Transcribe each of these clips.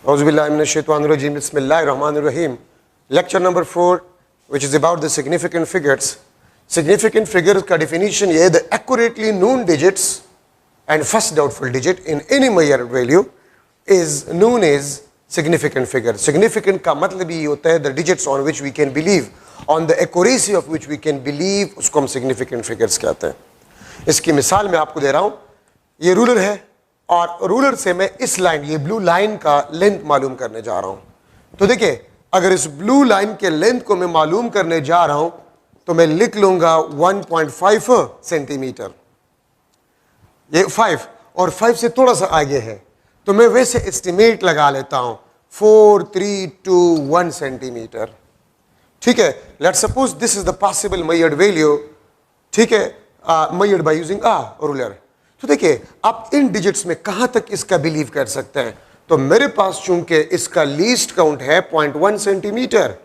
Auzubillahiminash-shaytanir-rajim. Bismillahir-rahmanir-rahim. Lecture number 4, which is about the significant figures. Significant figures का definition ये है, the accurately known digits and first doubtful digit in any Mayer value is known as significant figure. Significant का मतलब ये होता है the digits on which we can believe, on the accuracy of which we can believe, उसको हम significant figures कहते हैं. इसकी मिसाल मैं आपको दे रहा हूँ. ये रूलर है और रूलर से मैं इस लाइन, ये ब्लू लाइन का लेंथ मालूम करने जा रहा हूं. तो देखिए, अगर इस ब्लू लाइन के लेंथ को मैं मालूम करने जा रहा हूं तो मैं लिख लूंगा 1.5 सेंटीमीटर. ये 5 और 5 से थोड़ा सा आगे है तो मैं वैसे एस्टिमेट लगा लेता हूं 4321 सेंटीमीटर. ठीक है, let's suppose this is the possible measured value. ठीक है, मेजर्ड बाय यूजिंग रूलर. तो देखिए, आप इन डिजिट्स में कहां तक इसका बिलीव कर सकते हैं. तो मेरे पास चूंकि इसका लीस्ट काउंट है 0.1 सेंटीमीटर,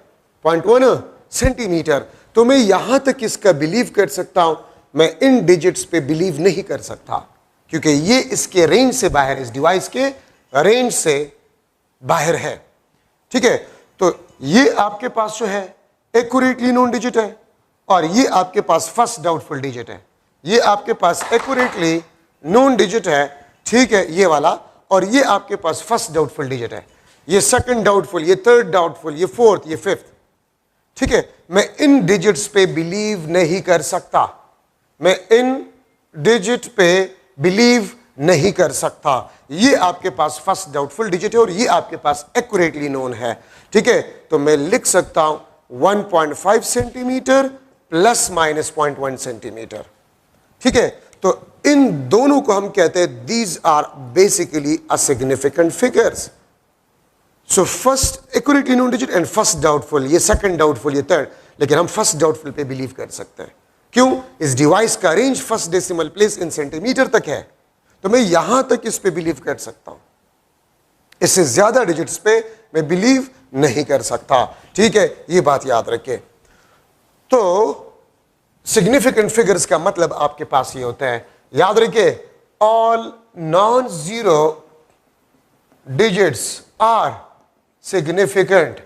0.1 सेंटीमीटर, तो मैं यहां तक इसका बिलीव कर सकता हूं. मैं इन डिजिट्स पे बिलीव नहीं कर सकता क्योंकि ये इसके रेंज से बाहर, इस डिवाइस के रेंज से बाहर है. ठीक है, तो ये आपके पास जो है एक्यूरेटली नोन डिजिट है और ये आपके पास फर्स्ट डाउटफुल डिजिट है. ये आपके पास एक्यूरेटली नोन डिजिट है, ठीक है, ये वाला, और ये आपके पास फर्स्ट डाउटफुल डिजिट है. ये सेकंड डाउटफुल, ये थर्ड डाउटफुल, ये फोर्थ, ये फिफ्थ. ठीक है, मैं इन डिजिट्स पे बिलीव नहीं कर सकता. मैं इन डिजिट पे बिलीव नहीं कर सकता. ये आपके पास फर्स्ट डाउटफुल डिजिट है और ये आपके पास एक्यूरेटली नोन है. ठीक है, तो मैं लिख सकता हूं 1.5 सेंटीमीटर प्लस माइनस 0.1 सेंटीमीटर. ठीक है, तो इन दोनों को हम कहते हैं these are basically a significant figures. So first accurately known digit and first doubtful, ये सेकंड डाउटफुल, ये थर्ड. लेकिन हम फर्स्ट डाउटफुल पे बिलीव कर सकते हैं. क्यों? इस डिवाइस का range first decimal place in centimetre तक है, तो मैं यहां तक इस पे बिलीव कर सकता हूं. इससे ज्यादा डिजिट्स पे मैं बिलीव नहीं कर सकता. ठीक है, ये बात याद रखें. तो सिग्निफिकेंट फिगर्स का मतलब आपके पास ये होता है, याद रखिए, all non zero digits are significant.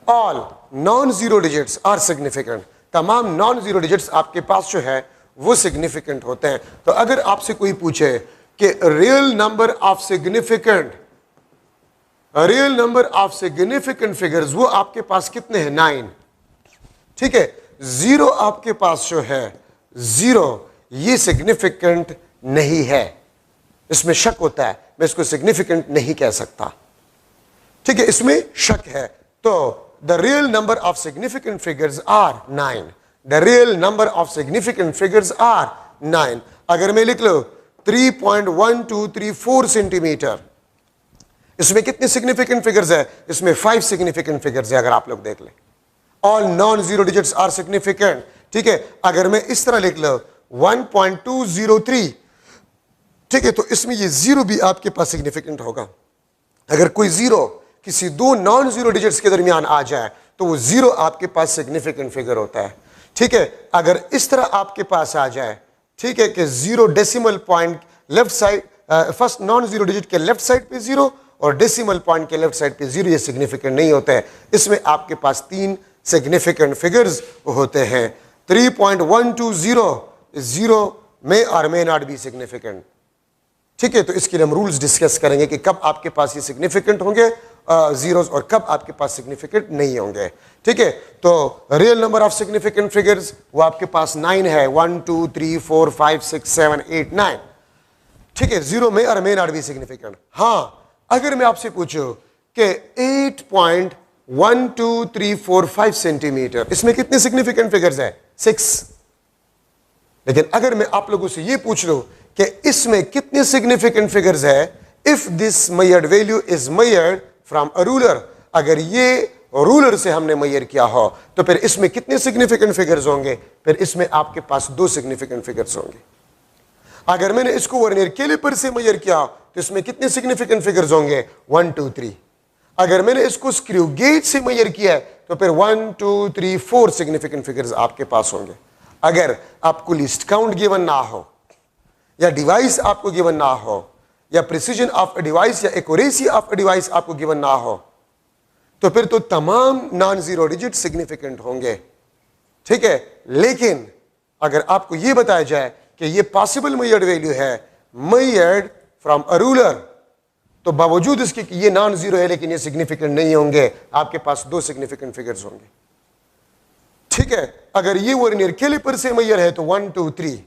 All non zero digits are significant. तमाम नॉन जीरो डिजिट्स आपके पास जो है वो सिग्निफिकेंट होते हैं. तो अगर आपसे कोई पूछे कि real number of significant figures वो आपके पास कितने हैं? 9. ठीक है, जीरो आपके पास जो है, जीरो, ये सिग्निफिकेंट नहीं है. इसमें शक होता है, मैं इसको सिग्निफिकेंट नहीं कह सकता. ठीक है, इसमें शक है. तो the real number of significant figures are 9. The real number of significant figures are 9. अगर मैं लिख लो 3.1234 सेंटीमीटर, इसमें कितने सिग्निफिकेंट फिगर्स है? इसमें 5 सिग्निफिकेंट फिगर्स है. अगर आप लोग देख लें, all non zero digits are significant. ठीक है, अगर मैं इस तरह लिख लो 1.203, ठीक है, तो इसमें ये जीरो भी आपके पास सिग्निफिकेंट होगा. अगर कोई जीरो किसी दो नॉन जीरो डिजिट्स के दरमियान आ जाए तो वो जीरो आपके पास सिग्निफिकेंट फिगर होता है. ठीक है, अगर इस तरह आपके पास आ जाए, ठीक है, कि zero decimal point left side, first non zero digit के लेफ्ट साइड पे जीरो और डेसिमल पॉइंट के लेफ्ट साइड पे जीरो, ये सिग्निफिकेंट नहीं होता है. इसमें आपके पास 3 सिग्निफिकेंट फिगर्स होते हैं. 3.120 जीरो में और मे नॉट बी सिग्निफिकेंट. ठीक है, तो इसके लिए हम रूल्स डिस्कस करेंगे कि कब आपके पास ये सिग्निफिकेंट होंगे जीरोस और कब आपके पास सिग्निफिकेंट नहीं होंगे. ठीक है, तो real number of significant figures वो आपके पास 9 है. 1 2 3 4 5 6 7 8 9. ठीक है, जीरो में और मे नॉट बी सिग्निफिकेंट. हाँ, अगर मैं आपसे पूछूं कि 8.12345 सेंटीमीटर, इसमें कितने सिग्निफिकेंट फिगर्स है? 6. लेकिन अगर मैं आप लोगों से ये पूछ लूं कि इसमें कितने सिग्निफिकेंट फिगर्स है, if this measured value is measured from a ruler, अगर ये रूलर से हमने मेजर किया हो तो फिर इसमें कितने सिग्निफिकेंट फिगर्स होंगे? फिर इसमें आपके पास 2 सिग्निफिकेंट फिगर्स होंगे. अगर मैंने इसको वर्नियर कैलिपर से मेजर किया तो इसमें कितने सिग्निफिकेंट फिगर्स होंगे? 1 2 3. अगर मैंने इसको स्क्रू गेज से मेजर किया है तो फिर 1 2 3 4 सिग्निफिकेंट फिगर्स आपके पास होंगे. अगर आपको लिस्ट काउंट गिवन ना हो या डिवाइस आपको गिवन ना हो या प्रिसीजन ऑफ अ डिवाइस या एक्यूरेसी ऑफ अ डिवाइस आपको गिवन ना हो, तो फिर तो तमाम नॉन जीरो डिजिट सिग्निफिकेंट होंगे, ठीक है। लेकिन अगर आपको यह बताया जाए कि यह पॉसिबल मेजर्ड वैल्यू है मेजर्ड फ्रॉम अ रूलर, तो बावजूद इसके कि ये नॉन जीरो है लेकिन ये सिग्निफिकेंट नहीं होंगे, आपके पास दो सिग्निफिकेंट फिगर्स होंगे, ठीक है। अगर ये वर्नियर कैलिपर से मेजर है तो 1 2 3,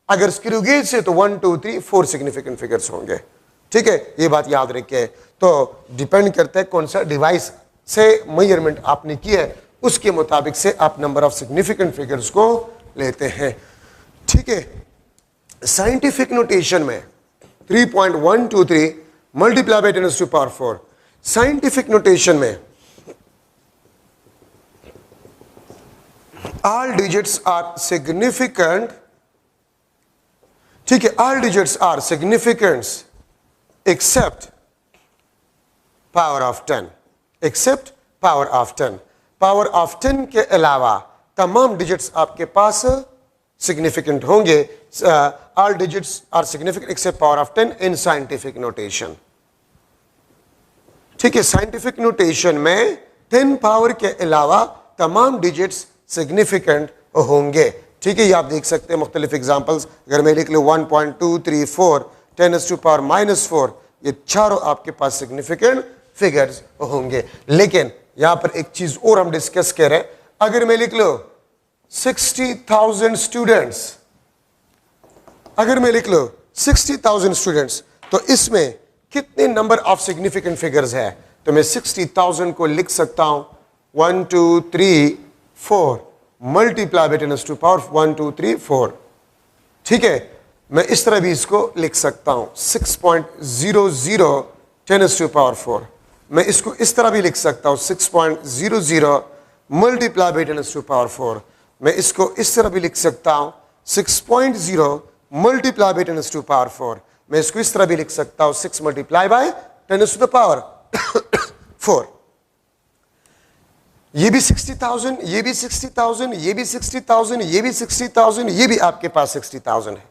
अगर स्क्रू गेज से तो 1 2 3 4 सिग्निफिकेंट फिगर्स होंगे, ठीक है। ये बात याद रखिए। तो डिपेंड करता है कौन सा डिवाइस से मेजरमेंट आपने किया है, उसके मुताबिक से आप नंबर ऑफ सिग्निफिकेंट फिगर्स को लेते हैं, ठीक है। साइंटिफिक नोटेशन में 3.123 मल्टीप्लाई बाय 10⁴। साइंटिफिक नोटेशन में all digits are significant, ठीक है, all digits are significant except power of 10, except power of 10, power of 10 के अलावा तमाम डिजिट्स आपके पास सिग्निफिकेंट होंगे। all digits are significant except power of 10 in scientific notation, ठीक है। साइंटिफिक नोटेशन में 10 पावर के अलावा तमाम डिजिट्स सिग्निफिकेंट होंगे, ठीक है। ये आप देख सकते हैं मुख्तलिफ एग्जाम्पल्स। अगर मैं लिख लूँ 1.234 10⁻⁻⁴, ये चारों आपके पास सिग्निफिकेंट फिगर्स होंगे। लेकिन यहां पर एक चीज और हम डिस्कस कर रहे हैं, अगर मैं लिख लो 60,000 स्टूडेंट्स, अगर मैं लिख लो 60,000 स्टूडेंट्स, तो इसमें कितने नंबर ऑफ सिग्निफिकेंट फिगर्स है? तो मैं 60,000 को लिख सकता हूं 1 2 3 4 मल्टीप्लाई बाय 10⁻1 2 3 4, ठीक है। मैं इस तरह भी इसको लिख सकता हूं 6.00 10⁻4, मैं इसको इस तरह भी लिख सकता हूं 6.00 मल्टीप्लाई बाय 10⁻4, मैं इसको इस तरह भी लिख सकता हूं 6.0 मल्टीप्लाई बाय 10⁻4, मैं इसको इस तरह भी लिख सकता हूं 6 मल्टीप्लाई बाय 10⁻4। ये भी 60,000, ये भी 60,000, ये भी 60,000, ये भी 60,000, ये भी आपके पास 60,000 है।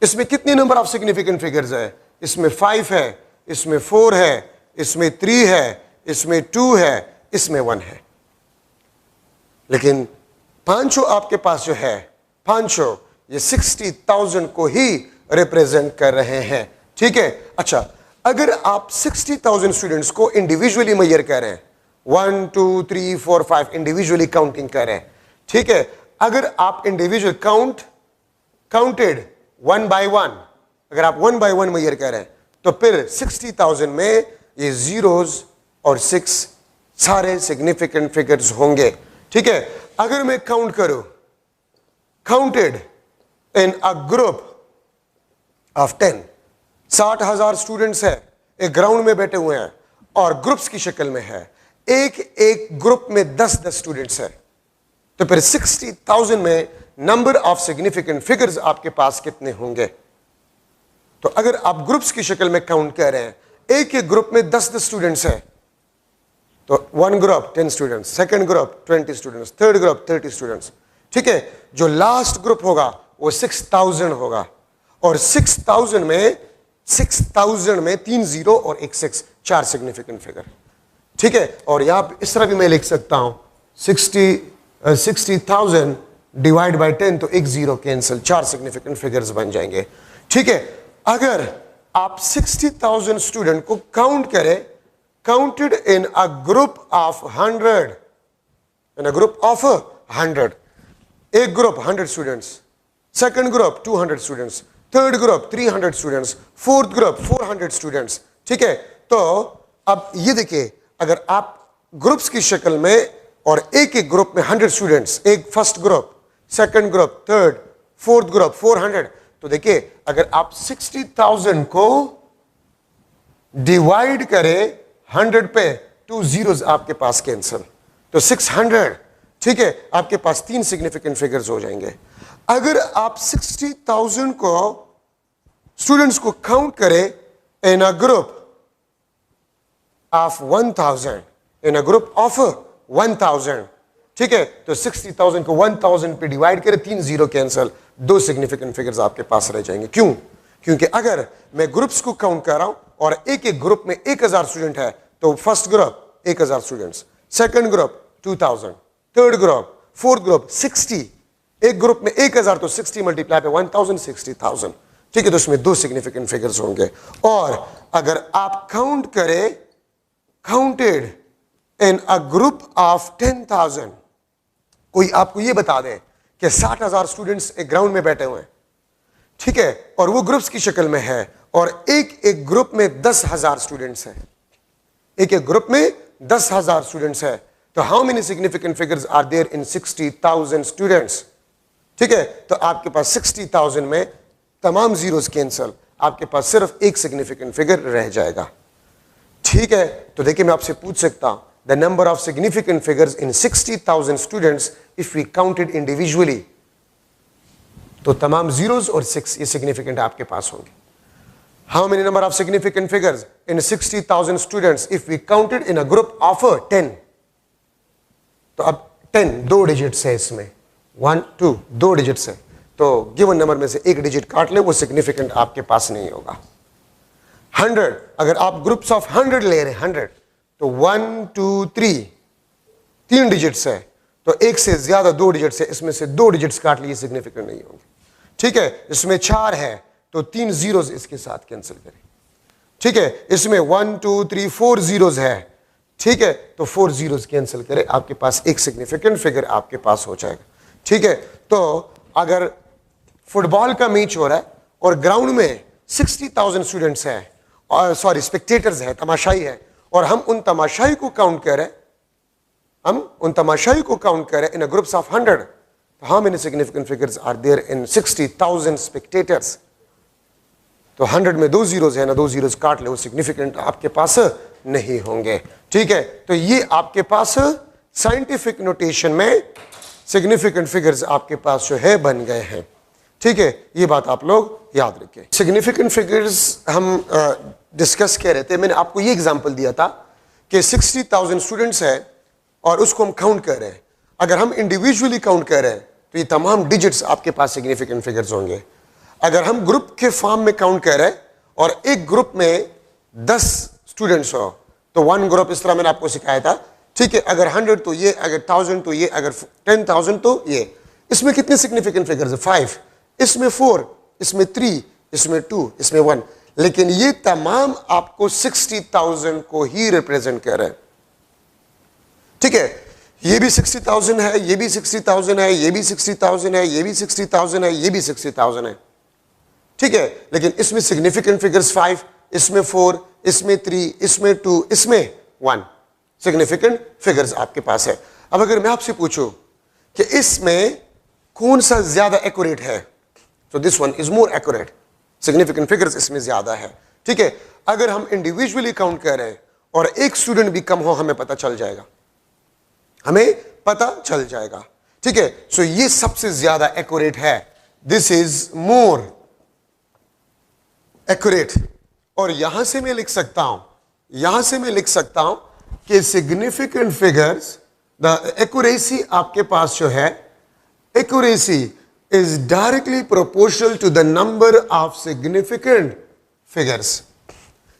इसमें कितने नंबर ऑफ सिग्निफिकेंट फिगर्स है? इसमें 5 है, इसमें 4 है, इसमें 3 है, इसमें 2 है, इसमें 1 है। लेकिन पांचों आपके पास जो है, पांचों ये 60,000 को ही रिप्रेजेंट कर रहे हैं, ठीक है। अच्छा, अगर आप 60,000 स्टूडेंट्स को इंडिविजुअली मेजर कर रहे हैं, 1 2 3 4 5 इंडिविजुअली काउंटिंग कर रहे हैं, ठीक है। अगर आप इंडिविजुअल काउंटेड 1 by 1, अगर आप 1 by 1 मेजर कर रहे हैं, तो फिर 60,000 में ये जीरोस और 6 सारे सिग्निफिकेंट फिगर्स होंगे, ठीक है। अगर मैं काउंट करूं, counted in a group of 10, 60,000 students है, एक ग्राउंड में बैठे हुए हैं और ग्रुप्स की शक्ल में है, एक एक ग्रुप में 10-10 स्टूडेंट्स है, तो फिर 60,000 में नंबर ऑफ सिग्निफिकेंट फिगर्स आपके पास कितने होंगे? तो अगर आप ग्रुप्स की शक्ल में काउंट कर रहे हैं, एक एक ग्रुप में 10-10 स्टूडेंट्स है, तो 1 group 10 students, second group 20 students, third group 30 students, ठीक है। जो लास्ट ग्रुप होगा वो 6,000 होगा, और 6,000 में 3 जीरो और एक 6, 4 सिग्निफिकेंट फिगर, ठीक है। और यहां पर इस तरह भी मैं लिख सकता हूं 60,000 डिवाइड बाय 10, तो एक जीरो कैंसिल, 4 सिग्निफिकेंट फिगर्स बन जाएंगे, ठीक है। अगर आप 60,000 स्टूडेंट को काउंट करें, counted in a group of 100, in a group of 100, एक group 100 students, second group 200 students, third group 300 students, fourth group 400 students, ठीक है। तो अब ये देखिए, अगर आप ग्रुप्स की शक्ल में और एक एक ग्रुप में 100 स्टूडेंट्स, एक first group, second group, third, fourth group 400, तो देखिए अगर आप 60,000 को डिवाइड करें 100 पे, 2 जीरोस आपके पास कैंसिल, तो 600, ठीक है। आपके पास 3 सिग्निफिकेंट फिगर्स हो जाएंगे। अगर आप 60,000 को स्टूडेंट्स को काउंट करें in a group of 1000, in a group of 1000, ठीक है, तो 60,000 को 1000 पे डिवाइड करें, 3 जीरो कैंसिल, 2 सिग्निफिकेंट फिगर्स आपके पास रह जाएंगे। क्यों? क्योंकि अगर मैं ग्रुप्स को काउंट कर रहा हूं और एक एक ग्रुप में 1000 स्टूडेंट है, तो first group 1000 students, second group 2000, third group, fourth group 60, एक ग्रुप में 1000 तो 60 मल्टीप्लाई पे 1000, 60,000। ठीक है, तो उसमें दो सिग्निफिकेंट फिगर्स होंगे। और अगर आप काउंट करें, counted in a group of 10,000, कोई आपको यह बता दे कि 60,000 स्टूडेंट्स एक ग्राउंड में बैठे हुए हैं, ठीक है, और वो ग्रुप्स की शक्ल में है, और एक एक ग्रुप में 10,000 स्टूडेंट्स हैं, एक एक ग्रुप में 10,000 स्टूडेंट्स है, तो how many significant figures are there in 60,000 students? ठीक है, तो आपके पास 60,000 में तमाम जीरोस कैंसल, आपके पास सिर्फ एक सिग्निफिकेंट फिगर रह जाएगा। ठीक है, तो देखिए मैं आपसे पूछ सकता हूं, the number of significant figures in 60,000 students if we counted individually, तो तमाम जीरोस और 6 ये सिग्निफिकेंट आपके पास होंगे। How many number of significant figures in 60,000 students if we counted in a group of 10? तो अब 10 दो डिजिट्स है इसमें, 1 2 दो डिजिट्स है, तो गिवन नंबर में से एक डिजिट काट ले, वो सिग्निफिकेंट आपके पास नहीं होगा। 100, अगर आप ग्रुप्स ऑफ 100 ले रहे हैं, 100, तो 1 2 3 तीन डिजिट्स है, तो एक से ज्यादा दो डिजिट्स है, इसमें से दो डिजिट्स काट लिए, सिग्निफिकेंट नहीं होंगे। ठीक है, इसमें 4 है, तो 3 जीरोस इसके साथ कैंसिल करें। ठीक है, इसमें 1 2 3 4 जीरोस है, ठीक है, तो 4 जीरोस कैंसिल करें, आपके पास एक सिग्निफिकेंट फिगर आपके पास हो जाएगा। ठीक है, तो अगर फुटबॉल का मैच हो रहा है और ग्राउंड में 60,000 स्टूडेंट्स हैं, और सॉरी स्पेक्टेटर्स हैं, तमाशाई है, और हम उन तमाशाई को काउंट करें, in groups of 100, how many significant figures are there in 60,000 spectators? तो 100 में दो जीरोस है ना, दो जीरोस काट ले, वो सिग्निफिकेंट आपके पास नहीं होंगे। ठीक है, तो ये आपके पास साइंटिफिक नोटेशन में सिग्निफिकेंट फिगर्स आपके पास जो है बन गए हैं। ठीक है, ये बात आप लोग याद रखें। सिग्निफिकेंट फिगर्स हम डिस्कस कर रहे थे, मैंने आपको ये एग्जांपल दिया था कि 60,000 स्टूडेंट्स है और उसको हम काउंट कर रहे हैं। अगर हम इंडिविजुअली काउंट कर रहे हैं तो ये तमाम डिजिट्स आपके पास सिग्निफिकेंट फिगर्स होंगे। अगर हम ग्रुप के फॉर्म में काउंट कर रहे हैं और एक ग्रुप में 10 स्टूडेंट्स हो, तो वन ग्रुप, इस तरह मैंने आपको सिखाया था। ठीक है, अगर 100 तो ये, अगर 1000 तो ये, अगर 10,000 तो ये। इसमें कितने सिग्निफिकेंट फिगर्स है? 5, इसमें 4, इसमें 3, इसमें 2, इसमें 1। लेकिन ये तमाम आपको 60,000 को ही रिप्रेजेंट कर रहे हैं। ठीक है, ये भी 60,000 है, ये भी 60,000 है, ये भी 60,000 है, ये भी 60,000 है, ये भी 60,000 है। ठीक है, लेकिन इसमें सिग्निफिकेंट फिगर्स 5, इसमें 4, इसमें 3, इसमें 2, इसमें 1 सिग्निफिकेंट फिगर्स आपके पास है। अब अगर मैं आपसे पूछूं कि इसमें कौन सा ज्यादा एक्यूरेट है, तो this one is more accurate, significant figures इसमें ज्यादा है। ठीक है, अगर हम इंडिविजुअली काउंट कर रहे हैं और एक स्टूडेंट भी कम हो, हमें पता चल जाएगा, हमें पता चल जाएगा। ठीक है, सो ये सबसे ज्यादा एक्यूरेट है, दिस इज मोर एक्यूरेट। और यहां से मैं लिख सकता हूं, कि सिग्निफिकेंट फिगर्स, द एक्यूरेसी आपके पास जो है, accuracy is directly proportional to the number of significant figures.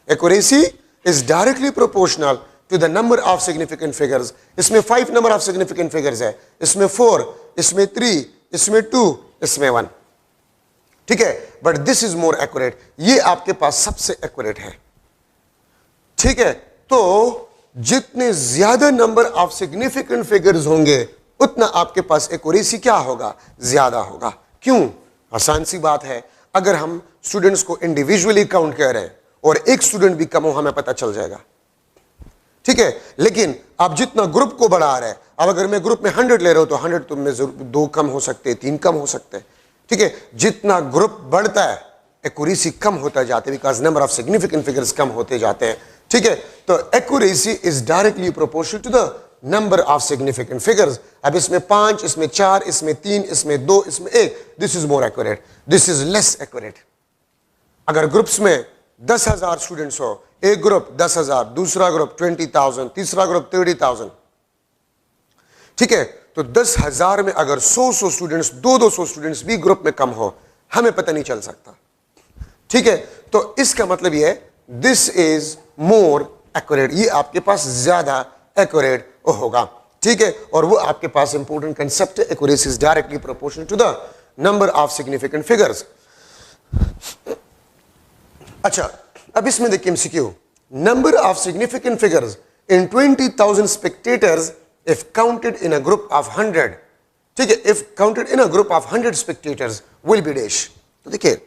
Accuracy is directly proportional to the number of significant figures. इसमें 5 number of significant figures है, इसमें 4, इसमें 3, इसमें 2, इसमें 1। ठीक है, but this is more accurate, ये आपके पास सबसे accurate है। ठीक है, तो जितने ज्यादा नंबर ऑफ सिग्निफिकेंट फिगर्स होंगे उतना आपके पास एक्यूरेसी क्या होगा? ज्यादा होगा। क्यों? आसान सी बात है, अगर हम स्टूडेंट्स को इंडिविजुअली काउंट कर रहे हैं और एक स्टूडेंट भी कम हो, हमें पता चल जाएगा। ठीक है, लेकिन आप जितना ग्रुप को बढ़ा रहे हैं, अब अगर मैं ग्रुप में 100 ले रहा हूं तो 100 तो में 2 कम हो सकते, 3 कम हो सकते हैं। ठीक है, जितना ग्रुप बढ़ता है एक्यूरेसी कम होता जाता है, because number of significant figures कम होते जाते हैं। ठीक है, तो accuracy is directly proportional to the number of significant figures. अब इसमें 5, इसमें 4, इसमें 3, इसमें 2, इसमें 1, this is more accurate, this is less accurate. अगर ग्रुप्स में 10,000 स्टूडेंट्स हो, एक ग्रुप 10,000, दूसरा ग्रुप 20,000, तीसरा ग्रुप 30,000। ठीक है, तो 10,000 में अगर 100 स्टूडेंट्स, 200 स्टूडेंट्स भी ग्रुप में कम हो, हमें पता नहीं चल सकता। ठीक है, तो इसका मतलब ये है दिस इज मोर एक्यूरेट, ये आपके पास ज्यादा एक्यूरेट होगा। ठीक है, और वो आपके पास इंपॉर्टेंट कंसेप्ट है, accuracy is directly proportional to the number of significant figures. अच्छा, अब इसमें देखिए MCQ, number of significant figures in 20,000 spectators if counted in a group of 100, ठीक है, if counted in a group of 100 spectators will be dash. तो देखिए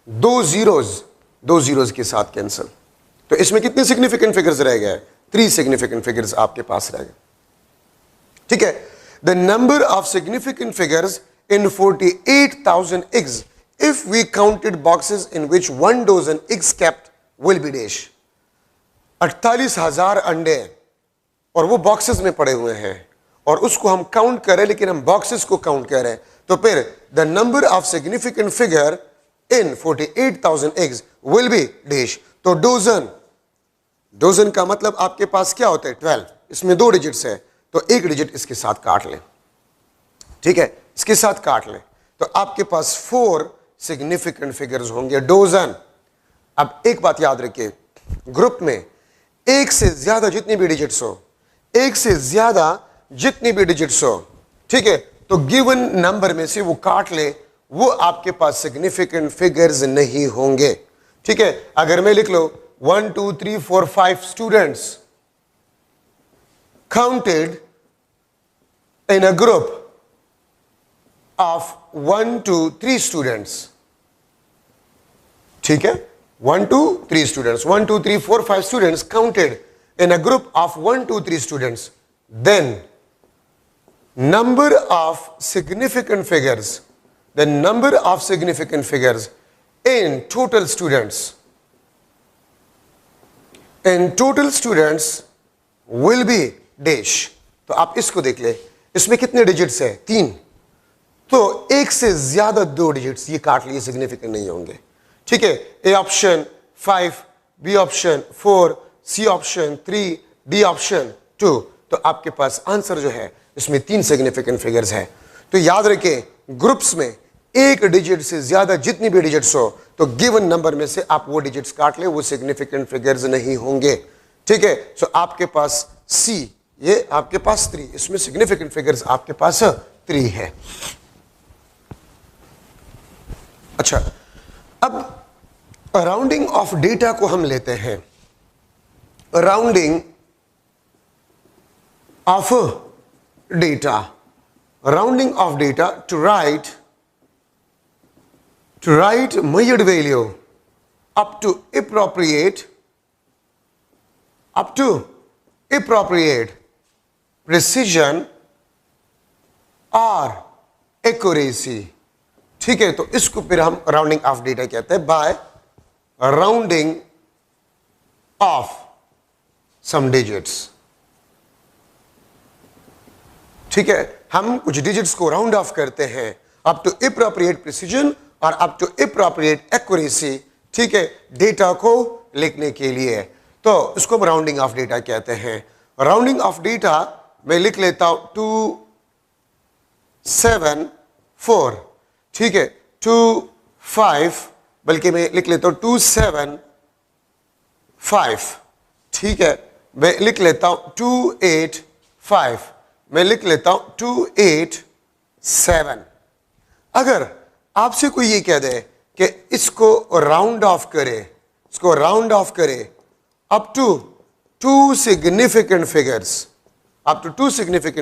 दो zeros के साथ कैंसिल, तो इसमें कितने सिग्निफिकेंट फिगर्स रह गए? 3 सिग्निफिकेंट फिगर्स आपके पास रह गए। ठीक है, the number of significant figures in 48,000 eggs if we counted boxes in which 1 dozen eggs kept will be dash। 48,000 अंडे और वो बॉक्सेस में पड़े हुए हैं और उसको हम काउंट करें, लेकिन हम बॉक्सेस को काउंट कर रहे हैं, तो फिर the number of significant figure in 48,000 eggs will be dash। तो डोजन का मतलब आपके पास क्या होता है? 12। इसमें 2 डिजिट्स है, तो 1 डिजिट इसके साथ काट लें। ठीक है, इसके साथ काट लें, तो आपके पास 4 सिग्निफिकेंट फिगर्स होंगे, डोजन। अब एक बात याद रखिए, ग्रुप में एक से ज्यादा जितनी भी डिजिट्स हो, एक से ज्यादा जितनी भी डिजिट्स हो, ठीक है, तो गिवन नंबर में से वो काट ले, वो आपके पास सिग्निफिकेंट फिगर्स नहीं होंगे। ठीक है, अगर मैं लिख लो 1 2 3 4 5 students counted in a group of 1 2 3 students, ठीक है, 1 2 3 students, 1 2 3 4 5 students counted in a group of 1 2 3 students, then number of significant figures, the number of significant figures in total students will be dash। तो आप इसको देख ले, इसमें कितने digits है? 3, तो एक से ज्यादा 2 डिजिट्स ये काट लिए, सिग्निफिकेंट नहीं होंगे। ठीक है, A option 5, B option 4, C option 3, D option 2, तो आपके पास आंसर जो है इसमें 3 सिग्निफिकेंट फिगर्स है। तो याद रखें, ग्रुप्स में एक डिजिट से ज्यादा जितनी भी डिजिट्स हो, तो गिवन नंबर में से आप वो डिजिट्स काट ले, वो सिग्निफिकेंट फिगर्स नहीं होंगे। ठीक है, सो आपके पास सी, ये आपके पास 3, इसमें सिग्निफिकेंट फिगर्स आपके पास 3 है। अच्छा, अब राउंडिंग ऑफ डेटा को हम लेते हैं, rounding off data, rounding off data to right measured value up to appropriate precision or accuracy। ठीक है, तो इसको फिर हम राउंडिंग ऑफ डेटा कहते हैं, bye rounding of some digits. ठीक है, हम कुछ डिजिट्स को राउंड ऑफ करते हैं अप टू एप्रोप्रिएट प्रिसीजन और अप टू एप्रोप्रिएट एक्यूरेसी। ठीक है, डेटा को लिखने के लिए, तो इसको हम राउंडिंग ऑफ डेटा कहते हैं। राउंडिंग ऑफ डेटा मैं लिख लेता हूं 274, ठीक है, 25, बल्कि मैं लिख लेता हूं 275, ठीक है, मैं लिख लेता हूं 285, मैं लिख लेता हूं 287। अगर आपसे कोई ये कह दे कि इसको राउंड ऑफ करे अप टू 2 सिग्निफिकेंट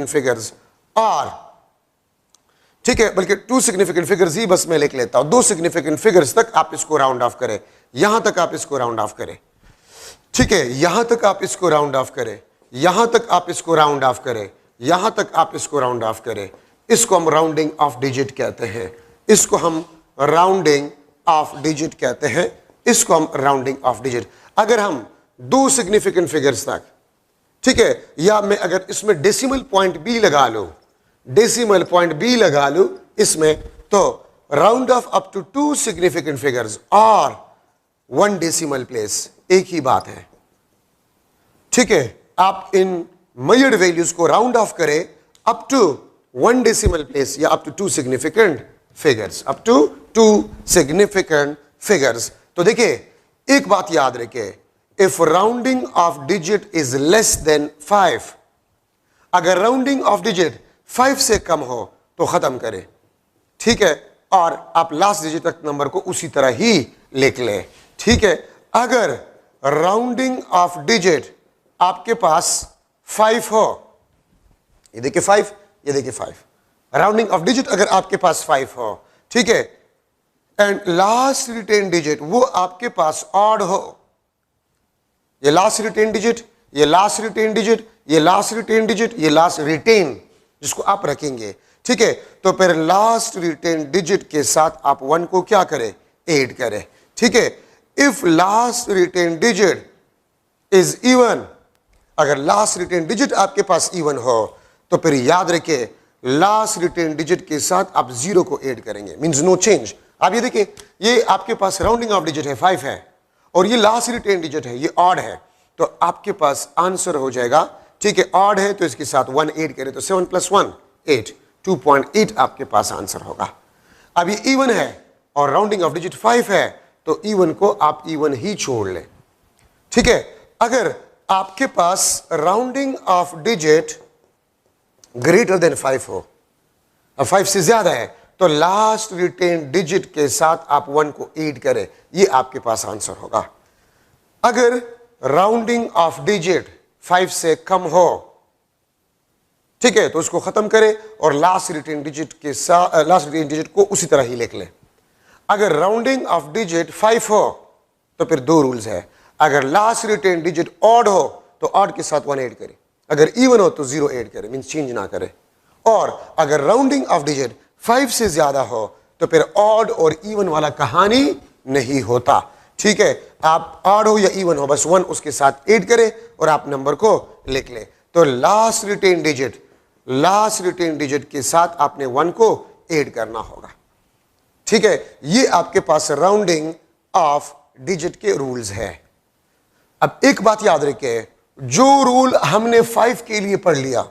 फिगर्स, और ठीक है, बल्कि 2 सिग्निफिकेंट फिगर्स ही बस मैं लिख लेता हूं, 2 सिग्निफिकेंट फिगर्स तक आप इसको राउंड ऑफ करें, यहां तक आप इसको राउंड ऑफ करें। ठीक है, यहां तक आप इसको राउंड ऑफ करें, यहां तक आप इसको राउंड ऑफ करें, यहां तक आप इसको राउंड ऑफ करें, इसको हम राउंडिंग ऑफ डिजिट कहते हैं, इसको हम राउंडिंग ऑफ डिजिट कहते हैं, इसको हम राउंडिंग ऑफ डिजिट। अगर हम 2 सिग्निफिकेंट फिगर्स तक, ठीक है, या मैं अगर इसमें डेसिमल पॉइंट भी लगा लूं इसमें, तो round off up to 2 significant figures और 1 डेसिमल प्लेस, एक ही बात है। ठीक है, आप इन मेजर्ड वैल्यूज को राउंड ऑफ करें अप टू 1 डेसिमल प्लेस या up to 2 significant figures, up to 2 significant figures. तो देखिए एक बात याद रखिए, if rounding off digit is less than 5, अगर राउंडिंग ऑफ डिजिट 5 से कम हो तो खत्म करें, ठीक है, और आप लास्ट डिजिट तक नंबर को उसी तरह ही लिख लें, ठीक है। अगर राउंडिंग ऑफ डिजिट आपके पास 5 हो, ये देखिए 5, ये देखिए 5, राउंडिंग ऑफ डिजिट अगर आपके पास 5 हो, ठीक है, एंड लास्ट रिटेन डिजिट वो आपके पास ऑड हो, ये लास्ट रिटेन डिजिट, ये लास्ट रिटेन डिजिट, ये लास्ट रिटेन डिजिट, ये लास्ट रिटेन जिसको आप रखेंगे, ठीक है, तो फिर लास्ट रिटेन डिजिट के साथ आप 1 को क्या करें, ऐड करें, ठीक है। If last retained digit is even, अगर लास्ट रिटेन डिजिट आपके पास इवन हो तो फिर याद रखिए लास्ट रिटेन डिजिट के साथ आप 0 को ऐड करेंगे, मींस नो चेंज। आप ये देखिए, ये आपके पास राउंडिंग ऑफ डिजिट है 5 है और ये लास्ट रिटेन डिजिट है, ये ऑड है, तो आपके पास आंसर हो जाएगा, ठीक है, ऑड है तो इसके साथ 1 ऐड करें तो 7 + 1 8, 2.8 आपके पास आंसर होगा। अब ये इवन है और राउंडिंग ऑफ डिजिट 5 है तो इवन को आप इवन ही छोड़ लें, ठीक है। अगर आपके पास rounding off digit greater than 5 हो, अब 5 से ज्यादा है, तो लास्ट रिटेन डिजिट के साथ आप 1 को ऐड करें, ये आपके पास आंसर होगा। अगर राउंडिंग ऑफ डिजिट 5 से कम हो, ठीक है, तो उसको खत्म करें और लास्ट रिटेन डिजिट के साथ लास्ट रिटेन डिजिट को उसी तरह ही लिख लें। अगर राउंडिंग ऑफ डिजिट 5 हो तो फिर 2 रूल्स है, अगर लास्ट रिटेन डिजिट ऑड हो तो ऑड के साथ 1 ऐड करें, अगर इवन हो तो 0 ऐड करें, मींस चेंज ना करें, और अगर राउंडिंग ऑफ डिजिट 5 से ज्यादा हो तो फिर ऑड और इवन वाला कहानी नहीं होता, ठीक है। आप ऑड हो या इवन हो, बस 1 उसके साथ ऐड करें और आप नंबर को लिख लें। तो लास्ट रिटेन डिजिट के साथ आपने 1 को ऐड करना होगा, ठीक है। ये आपके पास राउंडिंग ऑफ डिजिट के रूल्स है। अब एक बात याद रखिए, जो रूल हमने 5 के लिए पढ़ लिया,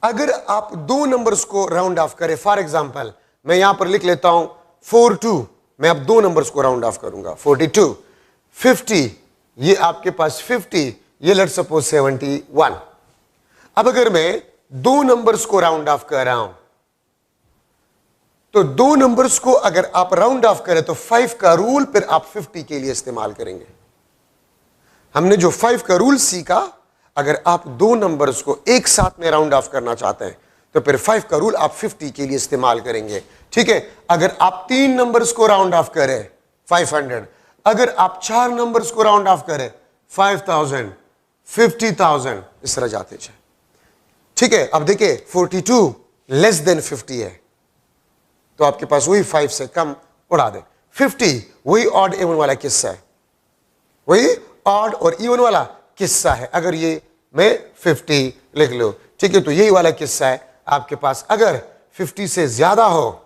अगर आप 2 नंबर्स को राउंड ऑफ करें, फॉर एग्जांपल मैं यहां पर लिख लेता हूं 42, मैं अब 2 नंबर्स को राउंड ऑफ करूंगा, 42, 50, ये आपके पास 50, ये लेट्स सपोज 71। अब अगर मैं 2 नंबर्स को राउंड ऑफ कर रहा हूं तो 2 नंबर्स को अगर आप राउंड ऑफ करें तो 5 का रूल फिर आप 50 के लिए इस्तेमाल करेंगे। हमने जो 5 का रूल सीखा, अगर आप 2 नंबर्स को एक साथ में राउंड ऑफ करना चाहते हैं तो फिर 5 का रूल आप 50 के लिए इस्तेमाल करेंगे, ठीक है। अगर आप 3 नंबर्स को राउंड ऑफ करें 500, अगर आप 4 नंबर्स को राउंड ऑफ करें 5000, 50,000, इस तरह जाते जाए, ठीक है। अब देखिए 42 लेस देन 50 है तो आपके पास वही 5 से कम उड़ा दे, 50 वही ऑड इवन वाला किस्सा है, वही ऑड और इवन वाला किस्सा है। अगर ये मैं 50 लिख लो, ठीक है, तो यही वाला किस्सा है आपके पास। अगर 50 से ज्यादा हो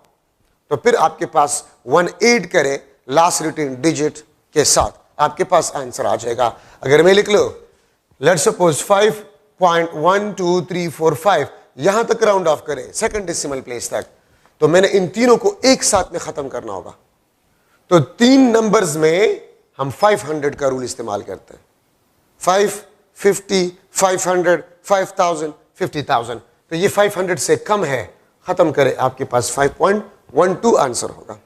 तो फिर आपके पास 1 ऐड करें लास्ट रिटेन डिजिट के साथ, आपके पास आंसर आ जाएगा। अगर मैं लिख लो लेट्स सपोज 5.12345, यहां तक राउंड ऑफ करें सेकंड डेसिमल प्लेस तक, तो मैंने इन तीनों को एक साथ में खत्म करना होगा। तो 3 नंबर्स में हम 500 का रूल इस्तेमाल करते हैं, 5, 50, 500, 5000, 50,000, तो ये 500 से कम है, खत्म करें, आपके पास 5.12 आंसर होगा,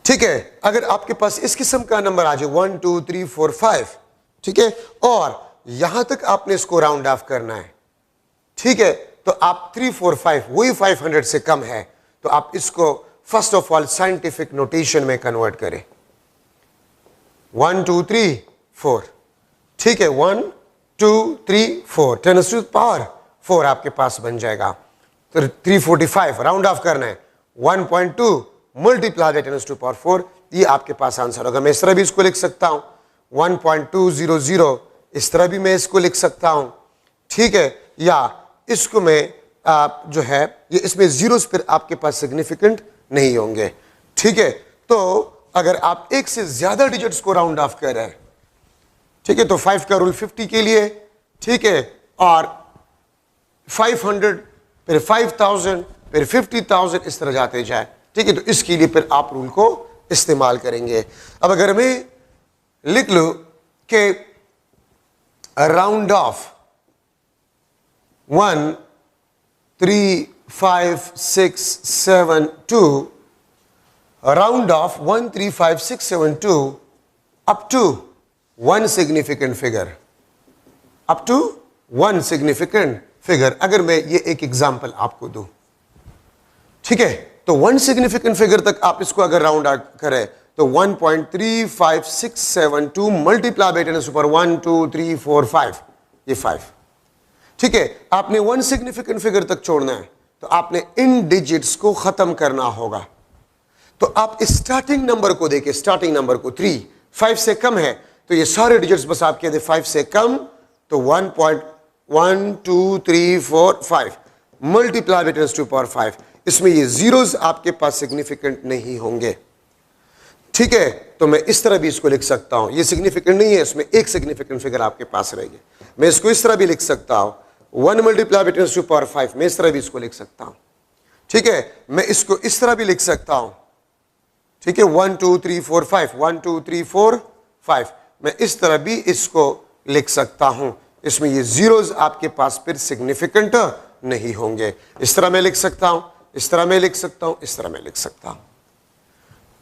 ठीक है। अगर आपके पास इस किस्म का नंबर आ जाए 1 2 3 4 5, ठीक है, और यहां तक आपने इसको राउंड ऑफ करना है, ठीक है, तो आप 3 4 5 वही 500 से कम है तो आप इसको first of all scientific notation में कन्वर्ट करें, 1 2 3 4, ठीक है, 1 2 3 4, 10 to the power 4 आपके पास बन जाएगा। तो 345 राउंड ऑफ करना है, 1.2 multiply by 10 to the power 4, ये आपके पास आंसर होगा। मैं इस तरह भी इसको लिख सकता हूं 1.200, इस तरह भी मैं इसको लिख सकता हूं, ठीक है, या इसको मैं जो है ये इसमें जीरोस फिर आपके पास सिग्निफिकेंट नहीं होंगे, ठीक है। तो अगर आप एक से ज्यादा डिजिट्स को राउंड ऑफ कर रहे हैं, ठीक है, तो 5 का रूल 50 के लिए, ठीक है, और 500 फिर 5000 फिर 50,000 इस तरह जाते जाए, ठीक है, तो इसके लिए फिर आप रूल को इस्तेमाल करेंगे। अब अगर मैं लिख लूं कि round off 1 3 5 6 7 2, round off 1 3 5 6 7 2 up to one significant figure, up to one significant figure. अगर मैं ये एक एग्जांपल आपको दूं, ठीक है, तो वन सिग्निफिकेंट फिगर तक आप इसको अगर राउंड आउट करें तो 1.35672 मल्टीप्लाई बाय 10 सुपर 1 2 3 4 5, ये 5, ठीक है। आपने वन सिग्निफिकेंट फिगर तक छोड़ना है तो आपने इन डिजिट्स को खत्म करना होगा। तो आप स्टार्टिंग नंबर को देखें, स्टार्टिंग नंबर को 3 5 से कम है तो ये सारे डिजिट्स बस आप कहते 5 से कम, तो 1.1 2 3 4 5 मल्टीप्लाई बाय 10 टू पावर 5, इसमें ये जीरोस आपके पास सिग्निफिकेंट नहीं होंगे, ठीक है। तो मैं इस तरह भी इसको लिख सकता हूं, ये सिग्निफिकेंट नहीं है, इसमें एक सिग्निफिकेंट फिगर आपके पास रहेगी। मैं इसको इस तरह भी लिख सकता हूं 1 मल्टीप्लाई बाय 10 टू पावर 5, मैं इस तरह भी इसको लिख सकता हूं, ठीक है। मैं इसको इस तरह भी लिख सकता हूं, ठीक है, 1 2 3 4 5 1 2 3 4 5, मैं इस तरह भी इसको लिख सकता हूं। इसमें ये जीरोस आपके पास फिर सिग्निफिकेंट नहीं होंगे। इस तरह मैं लिख सकता हूं, इस तरह मैं लिख सकता हूं, इस तरह मैं लिख सकता हूं।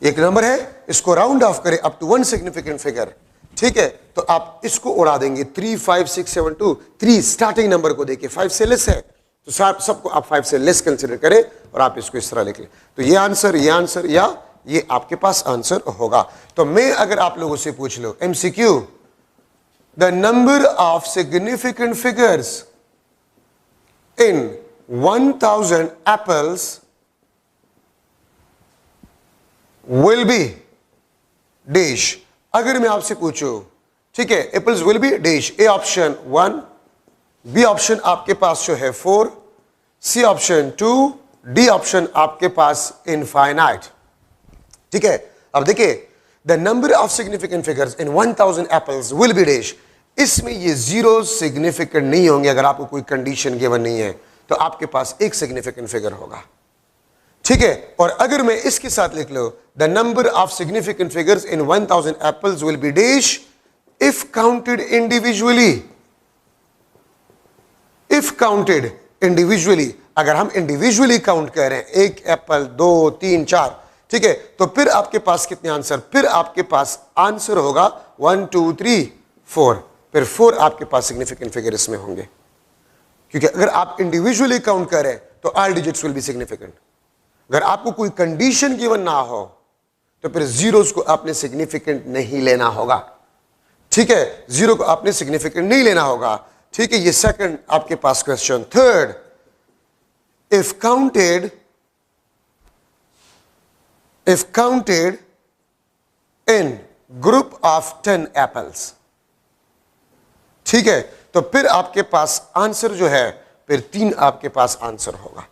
एक नंबर है, इसको राउंड ऑफ करें up to one significant figure, ठीक है, तो आप इसको उड़ा देंगे 3 5 6 7 2, 3 स्टार्टिंग नंबर को देखिए 5 से लेस है तो सबको आप 5 से लेस कंसिडर करें और आप इसको इस तरह लिख लें, तो ये आंसर या ये आपके पास आंसर होगा। तो मैं अगर आप लोगों से पूछ लो MCQ, the number of significant figures in 1000 apples will be dash। अगर मैं आपसे पूछूं, ठीक है, apples will be dash, A option 1, B option आपके पास जो है 4, सी ऑप्शन 2, डी ऑप्शन आपके पास इनफाइनाइट, ठीक है। अब देखिए, the number of significant figures in 1000 apples will be dash, इसमें ये जीरो सिग्निफिकेंट नहीं होंगे। अगर आपको कोई कंडीशन गिवन नहीं है तो आपके पास एक सिग्निफिकेंट फिगर होगा, ठीक है। और अगर मैं इसके साथ लिख लो the number of significant figures in 1000 apples will be dash if counted individually, if counted individually, अगर हम इंडिविजुअली काउंट कर रहे हैं 1 एप्पल 2 3 4, ठीक है, तो फिर आपके पास कितने आंसर, फिर आपके पास आंसर होगा 1 2 3 4, फिर 4 आपके पास सिग्निफिकेंट फिगर इसमें होंगे, क्योंकि अगर आप इंडिविजुअली काउंट करें तो all digits will be significant. अगर आपको कोई कंडीशन गिवन ना हो तो फिर जीरोस को आपने सिग्निफिकेंट नहीं लेना होगा, ठीक है, जीरो को आपने सिग्निफिकेंट नहीं लेना होगा, ठीक है। ये सेकंड आपके पास question. Third, if counted in group of 10 apples, ठीक है, तो फिर आपके पास आंसर जो है फिर 3 आपके पास आंसर होगा।